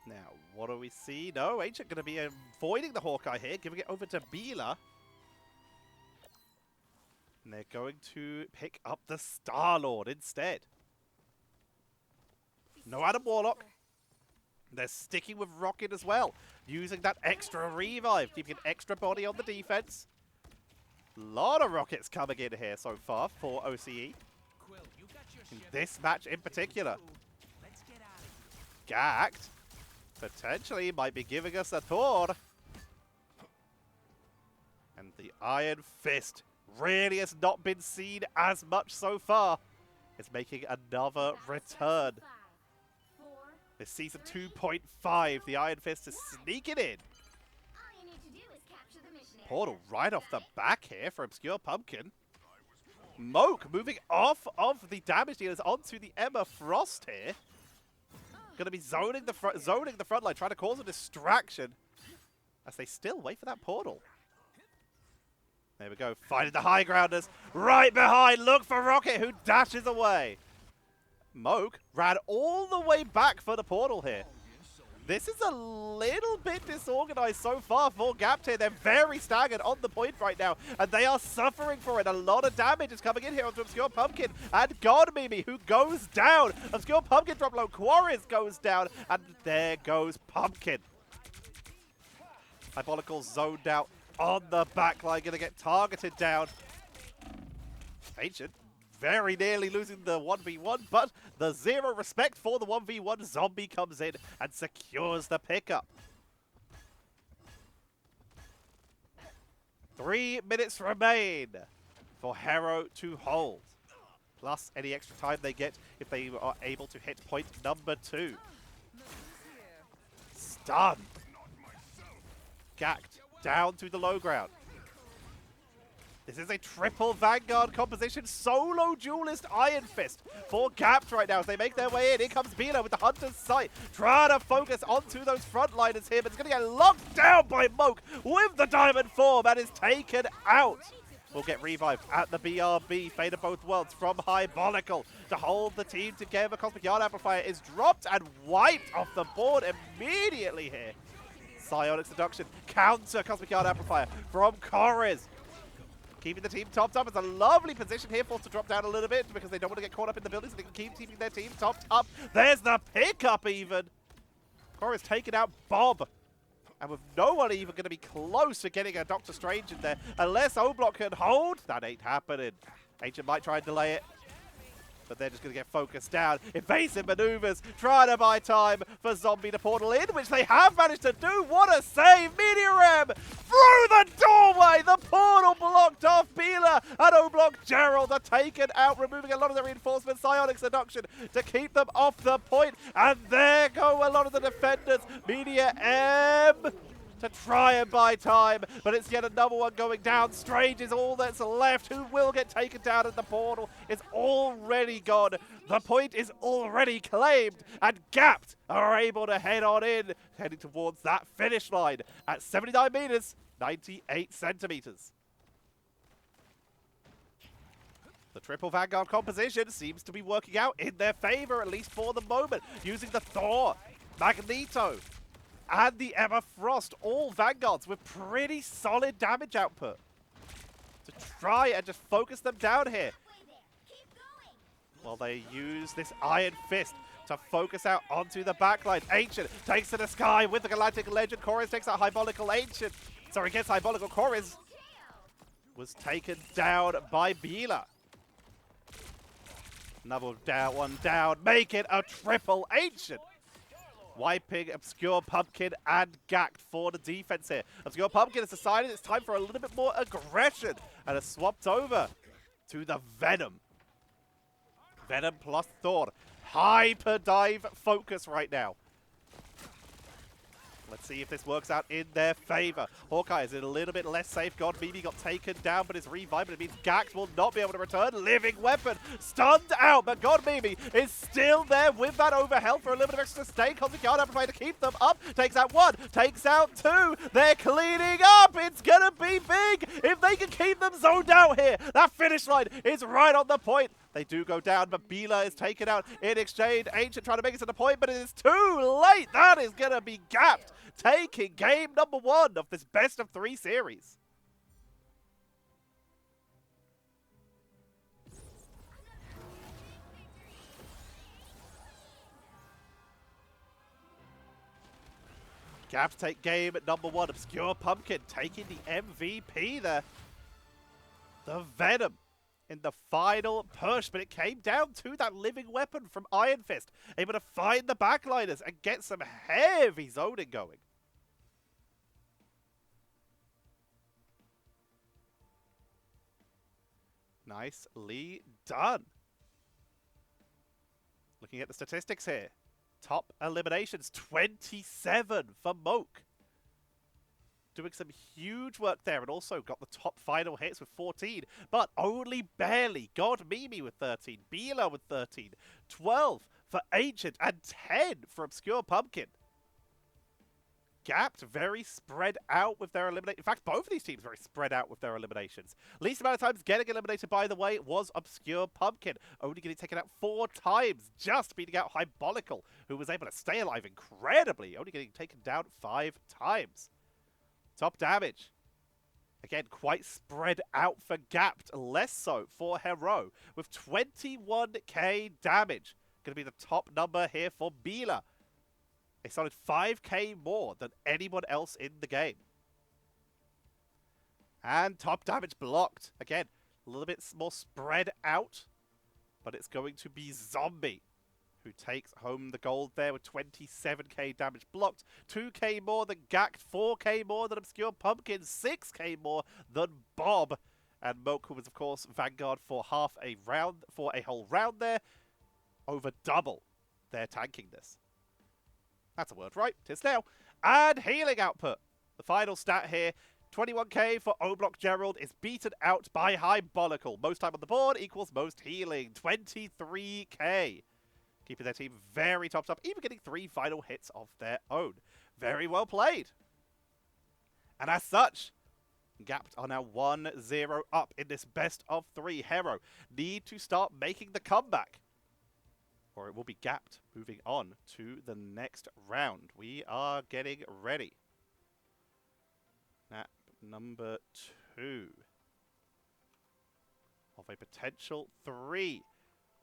Now, what do we see? No, Ancient going to be avoiding the Hawkeye here, giving it over to Bila. And they're going to pick up the Star-Lord instead. No Adam Warlock. They're sticking with Rocket as well, using that extra revive, keeping an extra body on the defense. Lot of rockets coming in here so far for OCE. In this match in particular. Gacked potentially might be giving us a Thor. And the Iron Fist really has not been seen as much so far. It's making another return. This season 2.5, the Iron Fist is sneaking in. Portal right off the back here for Obscure Pumpkin. Moke moving off of the damage dealers onto the Emma Frost here. Going to be zoning the front line, trying to cause a distraction as they still wait for that portal. There we go, finding the high grounders right behind. Look for Rocket, who dashes away. Moke ran all the way back for the portal here. This is a little bit disorganized so far for Gappped here. They're very staggered on the point right now, and they are suffering for it. A lot of damage is coming in here onto Obscure Pumpkin and God Mimi, who goes down. Obscure Pumpkin drop low, Enquiries goes down, and there goes Pumpkin. Diabolical zoned out on the backline, gonna get targeted down. Ancient very nearly losing the 1v1, but the zero respect for the 1v1 zombie comes in and secures the pickup. 3 minutes remain for Herrow to hold, plus any extra time they get if they are able to hit point number 2. Stun. Gacked down to the low ground. This is a triple Vanguard composition. Solo duelist Iron Fist for Gappped right now as they make their way in. Here comes Bila with the Hunter's Sight, trying to focus onto those frontliners here, but it's going to get locked down by Moke with the Diamond Form and is taken out. We'll get revived at the BRB. Fate of Both Worlds from Diabolical to hold the team together. Cosmic Yard Amplifier is dropped and wiped off the board immediately here. Psionic Seduction, counter Cosmic Yard Amplifier from Enquiries. Keeping the team topped up. It's a lovely position here, forced to drop down a little bit because they don't want to get caught up in the building, so they can keep keeping their team topped up. There's the pickup even. Enquiries taking out Bob. And with no one even going to be close to getting a Doctor Strange in there, unless O-Block can hold, that ain't happening. Ancient might try and delay it, but they're just going to get focused down. Evasive maneuvers, trying to buy time for Zombie to portal in, which they have managed to do. What a save! Meteorem through the doorway! The portal blocked off. Bila and O-Block Gerald are taken out, removing a lot of the reinforcements. Psionic Seduction to keep them off the point. And there go a lot of the defenders. Meteorem to try and buy time, but it's yet another one going down. Strange is all that's left, who will get taken down at the portal. It's already gone. The point is already claimed, and Gappped are able to head on in, heading towards that finish line at 79 meters, 98 centimeters. The triple Vanguard composition seems to be working out in their favor, at least for the moment, using the Thor, Magneto, and the Emma Frost, all Vanguards with pretty solid damage output to try and just focus them down here. While they use this Iron Fist to focus out onto the backline. Ancient takes to the sky with the Galactic Legend. Chorus takes out Hypolical Ancient. Sorry, gets Hypolical Chorus. Was taken down by Bila. Another one down. Make it a triple Ancient. Wiping Obscure Pumpkin and Gappped for the defense here. Obscure Pumpkin has decided it's time for a little bit more aggression and has swapped over to the Venom. Venom plus Thor. Hyper dive focus right now. Let's see if this works out in their favor. Hawkeye is a little bit less safe. God Mimi got taken down, but is revived. But it means Gappped will not be able to return. Living weapon stunned out, but God Mimi is still there with that overhealth for a little bit of extra stay. Cosmic Yard Amplifier to keep them up. Takes out one, takes out two. They're cleaning up. It's gonna be big if they can keep them zoned out here. That finish line is right on the point. They do go down, but Bila is taken out in exchange. Ancient trying to make it to the point, but it is too late. That is going to be Gappped, taking game number 1 of this best of 3 series. Gappped take game number 1. Obscure Pumpkin taking the MVP there. The Venom in the final push, but it came down to that living weapon from Iron Fist, able to find the backliners and get some heavy zoning going. Nicely done. Looking at the statistics here, top eliminations, 27 for Moke. Doing some huge work there, and also got the top final hits with 14, but only barely. God Mimi with 13, Bila with 13, 12 for Ancient, and 10 for Obscure Pumpkin. Gappped very spread out with their elimination. In fact, both of these teams very spread out with their eliminations. Least amount of times getting eliminated, by the way, was Obscure Pumpkin, only getting taken out 4 times, just beating out Hypolical, who was able to stay alive incredibly, only getting taken down 5 times. Top damage. Again, quite spread out for Gappped, less so for Herrow, with 21k damage. Going to be the top number here for Bila. A solid 5k more than anyone else in the game. And top damage blocked. Again, a little bit more spread out, but it's going to be Zombie who takes home the gold there with 27k damage blocked, 2k more than Gappped, 4k more than Obscure Pumpkin, 6k more than Bob. And Moke, who was, of course, Vanguard for half a round, for a whole round there, over double their tankingness. That's a word, right? Tis now. And healing output. The final stat here, 21k for O-Block Gerald is beaten out by Hypolical. Most time on the board equals most healing, 23k. Keeping their team very topped up, even getting 3 final hits of their own. Very well played. And as such, Gappped are now 1-0 up in this best of 3. Herrow need to start making the comeback, or it will be Gappped moving on to the next round. We are getting ready. Map number 2 of a potential 3.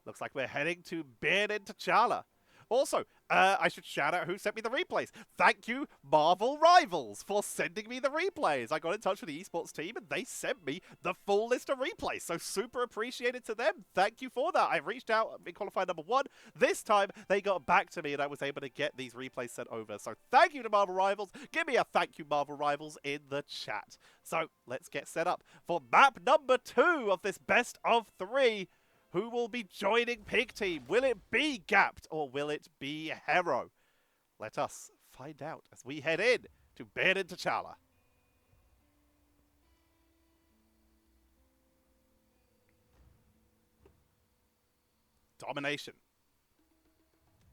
Looks like we're heading to Beard into Djalia. Also, I should shout out who sent me the replays. Thank you, Marvel Rivals, for sending me the replays. I got in touch with the esports team and they sent me the full list of replays. So super appreciated to them. Thank you for that. I reached out in qualifier number 1. This time they got back to me and I was able to get these replays sent over. So thank you to Marvel Rivals. Give me a thank you, Marvel Rivals, in the chat. So let's get set up for map number 2 of this best of 3. Who will be joining Pig Team? Will it be Gappped or will it be Herrow? Let us find out as we head in to Bed into T'Challa. Domination.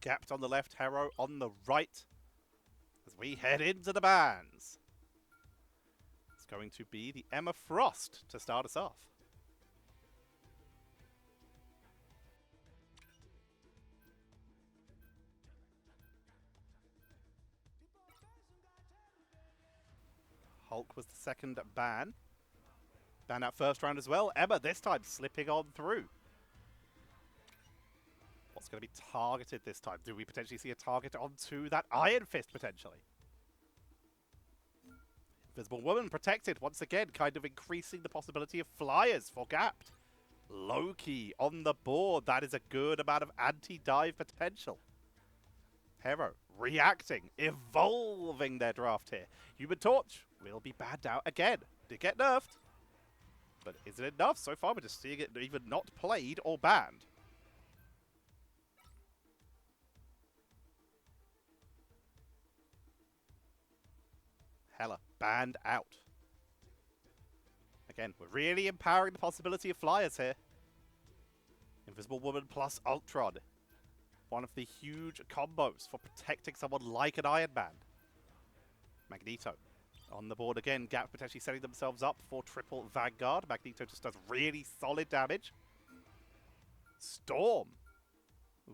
Gappped on the left, Herrow on the right. As we head into the bands. It's going to be the Emma Frost to start us off. Hulk was the second ban. Banned out first round as well. Emma this time slipping on through. What's going to be targeted this time? Do we potentially see a target onto that Iron Fist potentially? Invisible Woman protected once again, kind of increasing the possibility of flyers for Gappped. Loki on the board. That is a good amount of anti-dive potential. Herrow reacting, evolving their draft here. Human Torch will be banned out again. Did get nerfed. But is it enough? So far we're just seeing it even not played or banned. Hela banned out. Again, we're really empowering the possibility of flyers here. Invisible Woman plus Ultron. One of the huge combos for protecting someone like an Iron Man. Magneto on the board again. Gappped potentially setting themselves up for triple Vanguard. Magneto just does really solid damage. Storm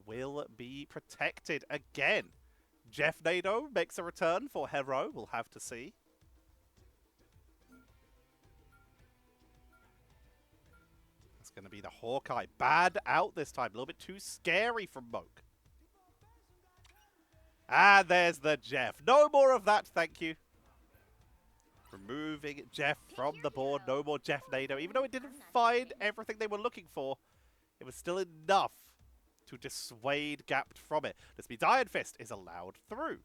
will be protected again. Jeff Nado makes a return for Herrow. We'll have to see. That's going to be the Hawkeye. Bad out this time. A little bit too scary from Moke. And there's the Jeff. No more of that, thank you. Removing Jeff from the board. No more Jeff Nado. Even though it didn't find everything they were looking for, it was still enough to dissuade Gappped from it. This means Iron Fist is allowed through.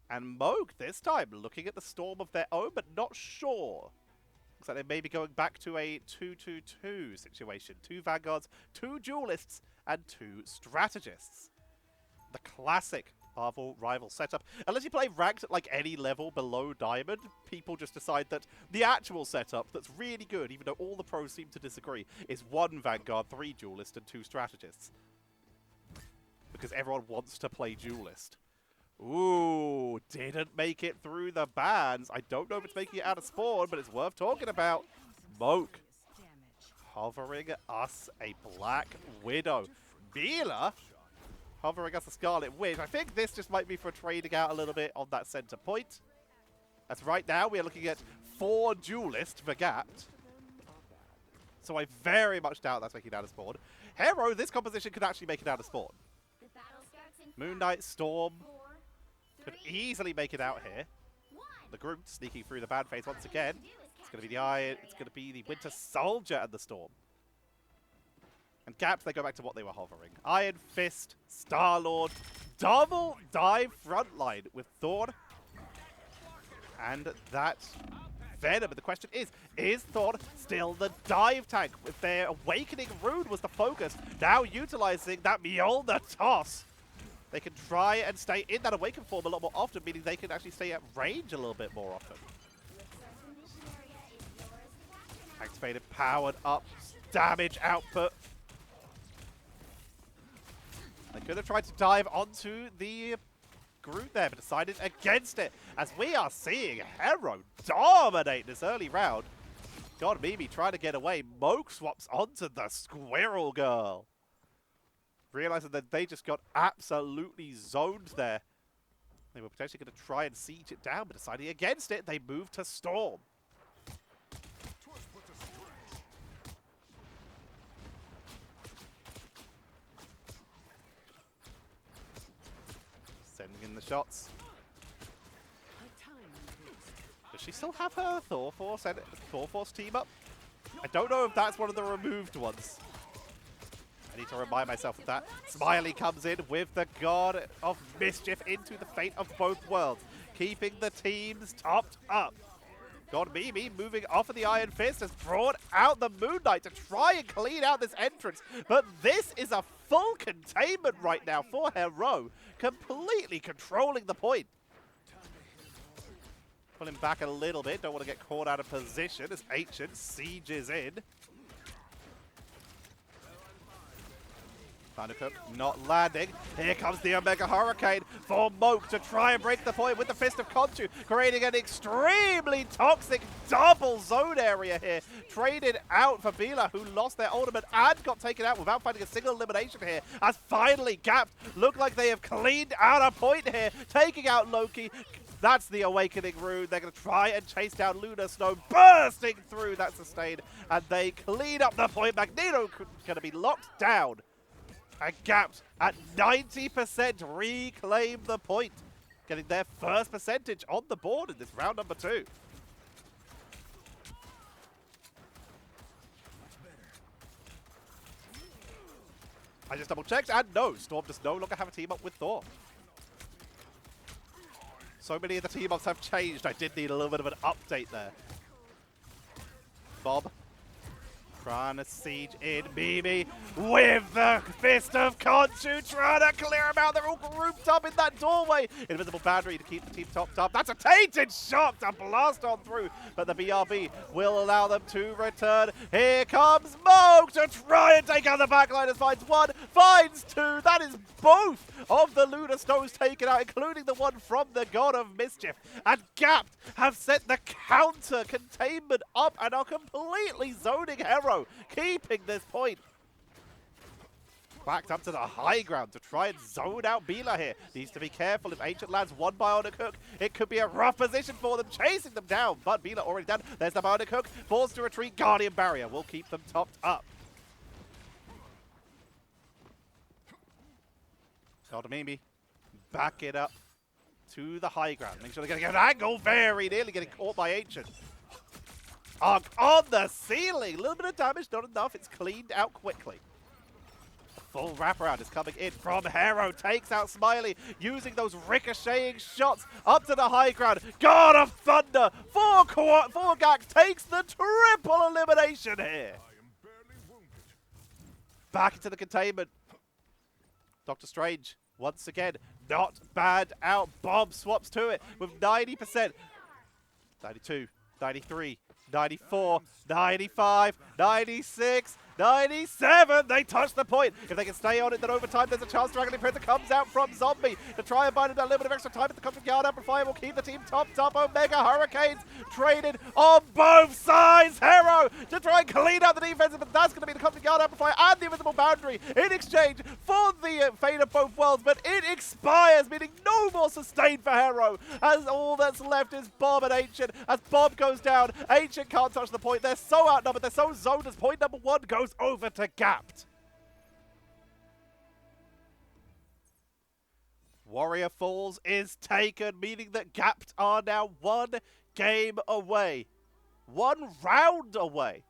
And Moog this time looking at the Storm of their own, but not sure. Looks like they may be going back to a 2-2-2 situation. 2 Vanguards, 2 Duelists, and 2 Strategists. The classic Marvel rival setup. Unless you play ranked at like any level below Diamond, people just decide that the actual setup that's really good, even though all the pros seem to disagree, is 1 Vanguard, 3 Duelist, and 2 Strategists. Because everyone wants to play Duelist. Ooh, didn't make it through the bans. I don't know if it's making it out of spawn, but it's worth talking about. Moke hovering us a Black Widow. Mila hovering us a Scarlet Witch. I think this just might be for trading out a little bit on that center point. As right now we are looking at 4 Duelists for Gappped. So I very much doubt that's making it out of spawn. Herrow, this composition could actually make it out of spawn. Moon Knight, Storm could easily make it out here. The Groot sneaking through the bad phase once again. It's going to be the Iron, it's going to be the Winter Soldier and the Storm. And Gappped, they go back to what they were hovering. Iron Fist, Star-Lord, double dive frontline with Thor. And that Venom. But the question is Thor still the dive tank? With their Awakening Rune was the focus. Now utilizing that Mjolnir toss. They can try and stay in that Awakened form a lot more often, meaning they can actually stay at range a little bit more often. Activated, powered up, damage output. They could have tried to dive onto the Groot there, but decided against it. As we are seeing Herrow dominate this early round. God, Mimi trying to get away. Moke swaps onto the Squirrel Girl. Realizing that they just got absolutely zoned there. They were potentially going to try and siege it down, but deciding against it, they moved to Storm. the shots. Does she still have her Thor Force team up? I don't know if that's one of the removed ones. I need to remind myself of that. Smiley comes in with the God of Mischief into the fate of both worlds, keeping the teams topped up. God Mimi moving off of the Iron Fist has brought out the Moon Knight to try and clean out this entrance. But this is a full containment right now for Herrow, completely controlling the point. Pulling back a little bit, don't want to get caught out of position as Ancient sieges in. Thundercook not landing. Here comes the Omega Hurricane for Moke to try and break the point with the Fist of Khonshu, creating an extremely toxic double zone area here. Traded out for Bila, who lost their ultimate and got taken out without finding a single elimination here. As finally Gappped look like they have cleaned out a point here, taking out Loki. That's the Awakening rune. They're going to try and chase down Lunar Snow, bursting through that sustain, and they clean up the point. Magneto going to be locked down. And Gappped at 90% reclaim the point, getting their first percentage on the board in this round number 2. I just double checked, and no, Storm does no longer have a team up with Thor. So many of the team ups have changed. I did need a little bit of an update there. Bob trying to siege in. Mimi with the Fist of Khonshu trying to clear him out. They're all grouped up in that doorway. Invisible boundary to keep the team topped up. That's a tainted shot to blast on through, but the BRB will allow them to return. Here comes Moke to try and take out the backliners. Finds one, finds two. That is both of the Lunar Stones taken out, including the one from the God of Mischief. And Gappped have set the counter containment up and are completely zoning Herrow, keeping this point. Backed up to the high ground to try and zone out Bila here. Needs to be careful. If Ancient lands one bionic hook, it could be a rough position for them, chasing them down. But Bila already down. There's the bionic hook. Forced to retreat. Guardian Barrier will keep them topped up. Mimi back it up to the high ground. Make sure they're going to get an angle. Very nearly getting caught by Ancient. Arc on the ceiling. A little bit of damage, not enough. It's cleaned out quickly. Full wraparound is coming in from Herrow. Takes out Smiley, using those ricocheting shots up to the high ground. God of Thunder for Gax takes the triple elimination here. Back into the containment. Doctor Strange, once again, not bad out. Bob swaps to it with 90%. 92, 93, 94, 95, 96, 97. They touch the point. If they can stay on it, then over time there's a chance. Dragon Printer comes out from Zombie to try and bind him a little bit of extra time. But the Cosmic Guard Amplifier will keep the team topped up. Omega Hurricanes traded on both sides. Herrow to try and clean out the defense, but that's going to be the Cosmic Guard Amplifier and the Invisible Boundary in exchange for the fate of both worlds. But it expires, meaning no more sustain for Herrow, as all that's left is Bob and Ancient. As Bob goes down, Ancient can't touch the point. They're so outnumbered, they're so zoned as point number 1 goes over to Gappped. Warrior Falls is taken, meaning that Gappped are now 1 game away, 1 round away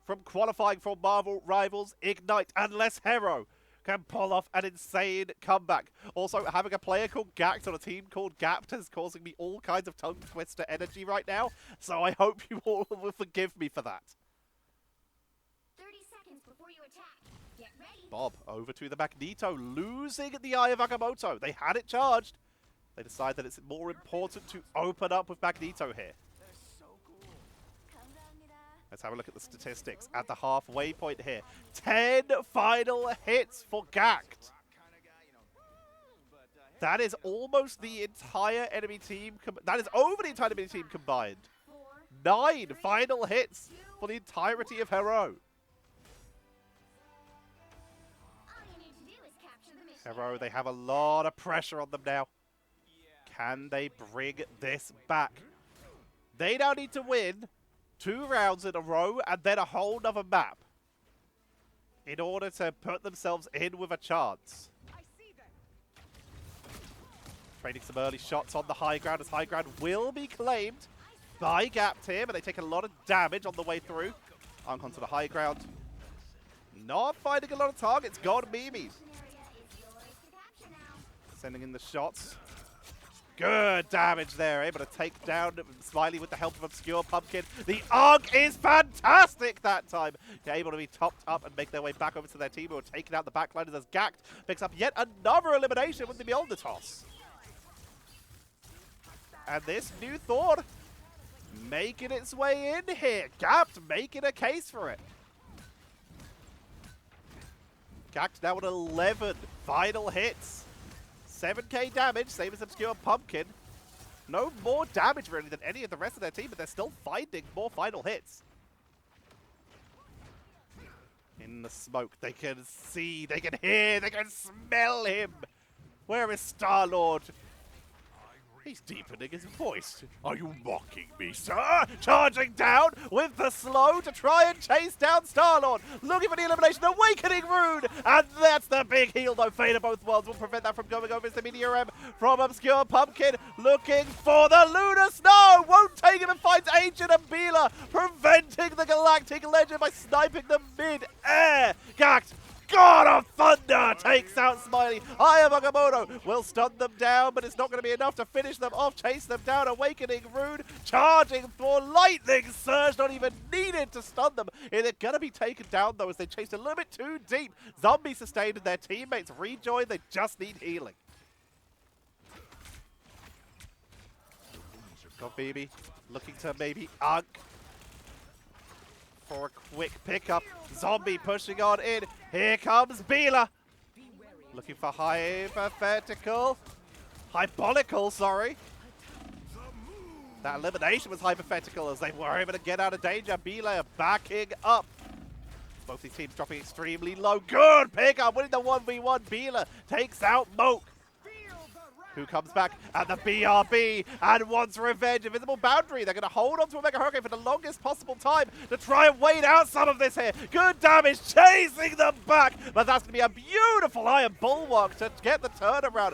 from qualifying for Marvel Rivals Ignite, unless Herrow can pull off an insane comeback. Also, having a player called Gax on a team called Gappped is causing me all kinds of tongue twister energy right now, so I hope you all will forgive me for that. 30 seconds before you attack. Get ready. Bob over to the Magneto, losing the Eye of Agamotto. They had it charged. They decide that it's more important to open up with Magneto here. Let's have a look at the statistics at the halfway point here. 10 final hits for Gappped. That is almost the entire enemy team. That is over the entire enemy team combined. 9 final hits for the entirety of Herrow. Herrow, they have a lot of pressure on them now. Can they bring this back? They now need to win 2 rounds in a row and then a whole nother map in order to put themselves in with a chance. Trading some early shots on the high ground, as high ground will be claimed by Gappped here, but they take a lot of damage on the way through. Unk onto the high ground. Not finding a lot of targets. God Mimi. Sending in the shots. Good damage there. Able to take down Smiley with the help of Obscure Pumpkin. The Unk is fantastic that time. They're able to be topped up and make their way back over to their team who are taking out the backliners as Gappped picks up yet another elimination with the Beyond the Toss. And this new Thorn making its way in here. Gappped making a case for it. Gappped now with 11 final hits. 7k damage, same as Obscure Pumpkin. No more damage really than any of the rest of their team, but they're still finding more final hits. In the smoke, they can see, they can hear, they can smell him. Where is Star-Lord? He's deepening his voice. Are you mocking me, sir? Charging down with the slow to try and chase down Star-Lord. Looking for the elimination, Awakening Rune. And that's the big heal, though. Fate of both worlds will prevent that from going over as the Meteor M from Obscure Pumpkin. Looking for the Lunar Snow. Won't take him and finds Ancient and Bila, preventing the Galactic Legend by sniping them mid-air. Gappped, God of Thunder takes out Smiley. Aya Magamoto will stun them down, but it's not going to be enough to finish them off. Chase them down. Awakening Rune charging for Lightning Surge. Not even needed to stun them. They're going to be taken down, though, as they chased a little bit too deep. Zombie sustained and their teammates rejoin. They just need healing. Got Phoebe looking to maybe Unk for a quick pickup. Zombie pushing on in. Here comes Bila. Looking for hypothetical. Hyponical, sorry. That elimination was hypothetical as they were able to get out of danger. Bila backing up. Both these teams dropping extremely low. Good pickup. Winning the 1v1. Bila takes out Moke, who comes back at the BRB and wants revenge. Invisible Boundary. They're going to hold on to a Mega Hurricane for the longest possible time to try and wait out some of this here. Good damage, chasing them back. But that's going to be a beautiful Iron Bulwark to get the turnaround.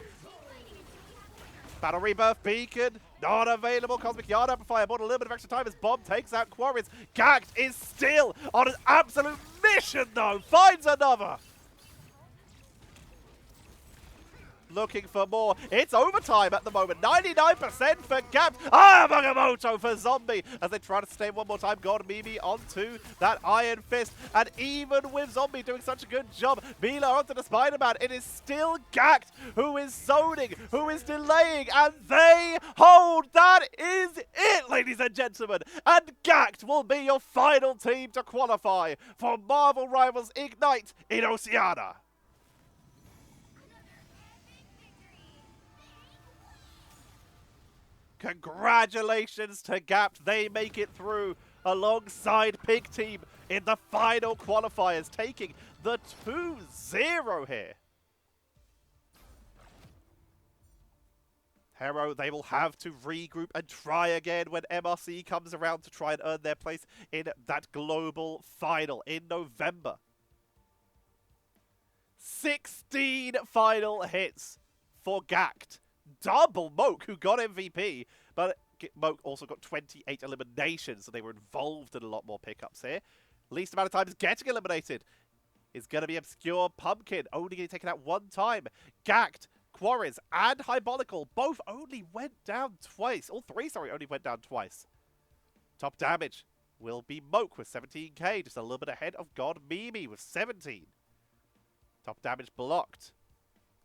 Battle Rebirth Beacon, not available. Cosmic Yard Amplifier bought a little bit of extra time as Bomb takes out Enquiries. Gappped is still on an absolute mission, though. Finds another. Looking for more. It's overtime at the moment. 99% for Gappped. Magamoto for Zombie as they try to stay one more time. God Mimi onto that Iron Fist. And even with Zombie doing such a good job, Mila onto the Spider-Man. It is still Gappped who is zoning, who is delaying, and they hold. That is it, ladies and gentlemen. And Gappped will be your final team to qualify for Marvel Rivals Ignite in Oceania. Congratulations to Gappped. They make it through alongside Pig Team in the final qualifiers, taking the 2-0 here. Herrow, they will have to regroup and try again when MRC comes around to try and earn their place in that global final in November. 16 final hits for Gappped. Double Moke, who got MVP, but Moke also got 28 eliminations, so they were involved in a lot more pickups here. Least amount of times getting eliminated is going to be Obscure Pumpkin, only getting taken out one time. Gappped, Enquiries, and Hyponical both only went down twice. All three, sorry, only went down twice. Top damage will be Moke with 17k, just a little bit ahead of God Mimi with 17. Top damage blocked.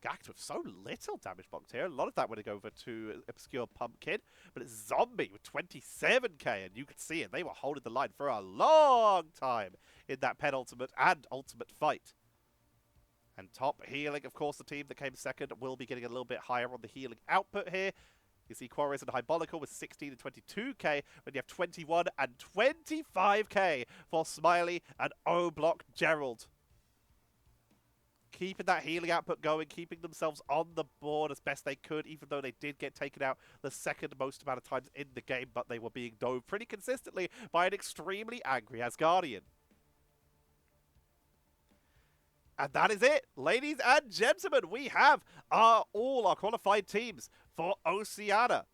Gappped with so little damage blocked here. A lot of that would go over to Obscure Pumpkin, but it's Zombie with 27k, and you can see it. They were holding the line for a long time in that penultimate and ultimate fight. And top healing, of course, the team that came second will be getting a little bit higher on the healing output here. You see Enquiries and Hyponical with 16 and 22k, when you have 21 and 25k for Smiley and O-Block Gerald. Keeping that healing output going, keeping themselves on the board as best they could, even though they did get taken out the second most amount of times in the game, but they were being dove pretty consistently by an extremely angry Asgardian. And that is it, ladies and gentlemen. We have all our qualified teams for Oceania.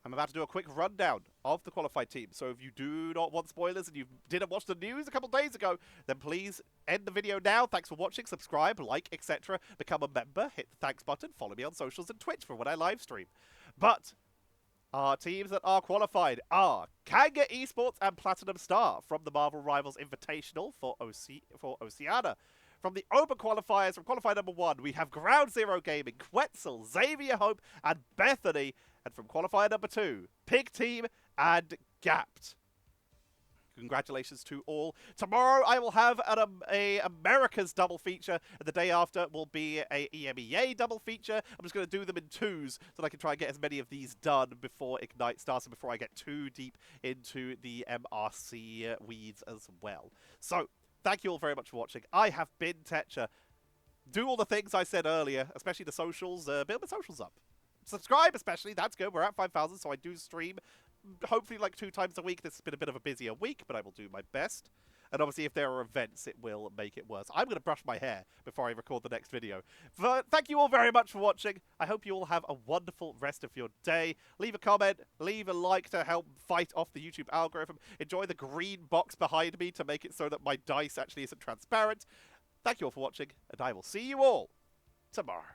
I'm about to do a quick rundown of the qualified team, so if you do not want spoilers and you didn't watch the news a couple days ago, then please end the video now. Thanks for watching, subscribe, like, etc. Become a member, hit the thanks button, follow me on socials and Twitch for when I live stream. But our teams that are qualified are Kanga Esports and Platinum Star from the Marvel Rivals Invitational for Oceania. From the Open Qualifiers, from Qualifier number 1, we have Ground Zero Gaming, Quetzal, Xavier Hope, and Bethany. And from Qualifier number 2, Pig Team and Gappped. Congratulations to all. Tomorrow I will have a Americas double feature, and the day after will be a EMEA double feature. I'm just going to do them in twos so that I can try and get as many of these done before Ignite starts and before I get too deep into the MRC weeds as well. So, thank you all very much for watching. I have been Tetcher. Do all the things I said earlier, especially the socials. Build my socials up. Subscribe especially, that's good. We're at 5,000, so I do stream hopefully like 2 times a week. This has been a bit of a busier week, but I will do my best. And obviously if there are events, it will make it worse. I'm going to brush my hair before I record the next video. But thank you all very much for watching. I hope you all have a wonderful rest of your day. Leave a comment, leave a like to help fight off the YouTube algorithm. Enjoy the green box behind me to make it so that my dice actually isn't transparent. Thank you all for watching, and I will see you all tomorrow.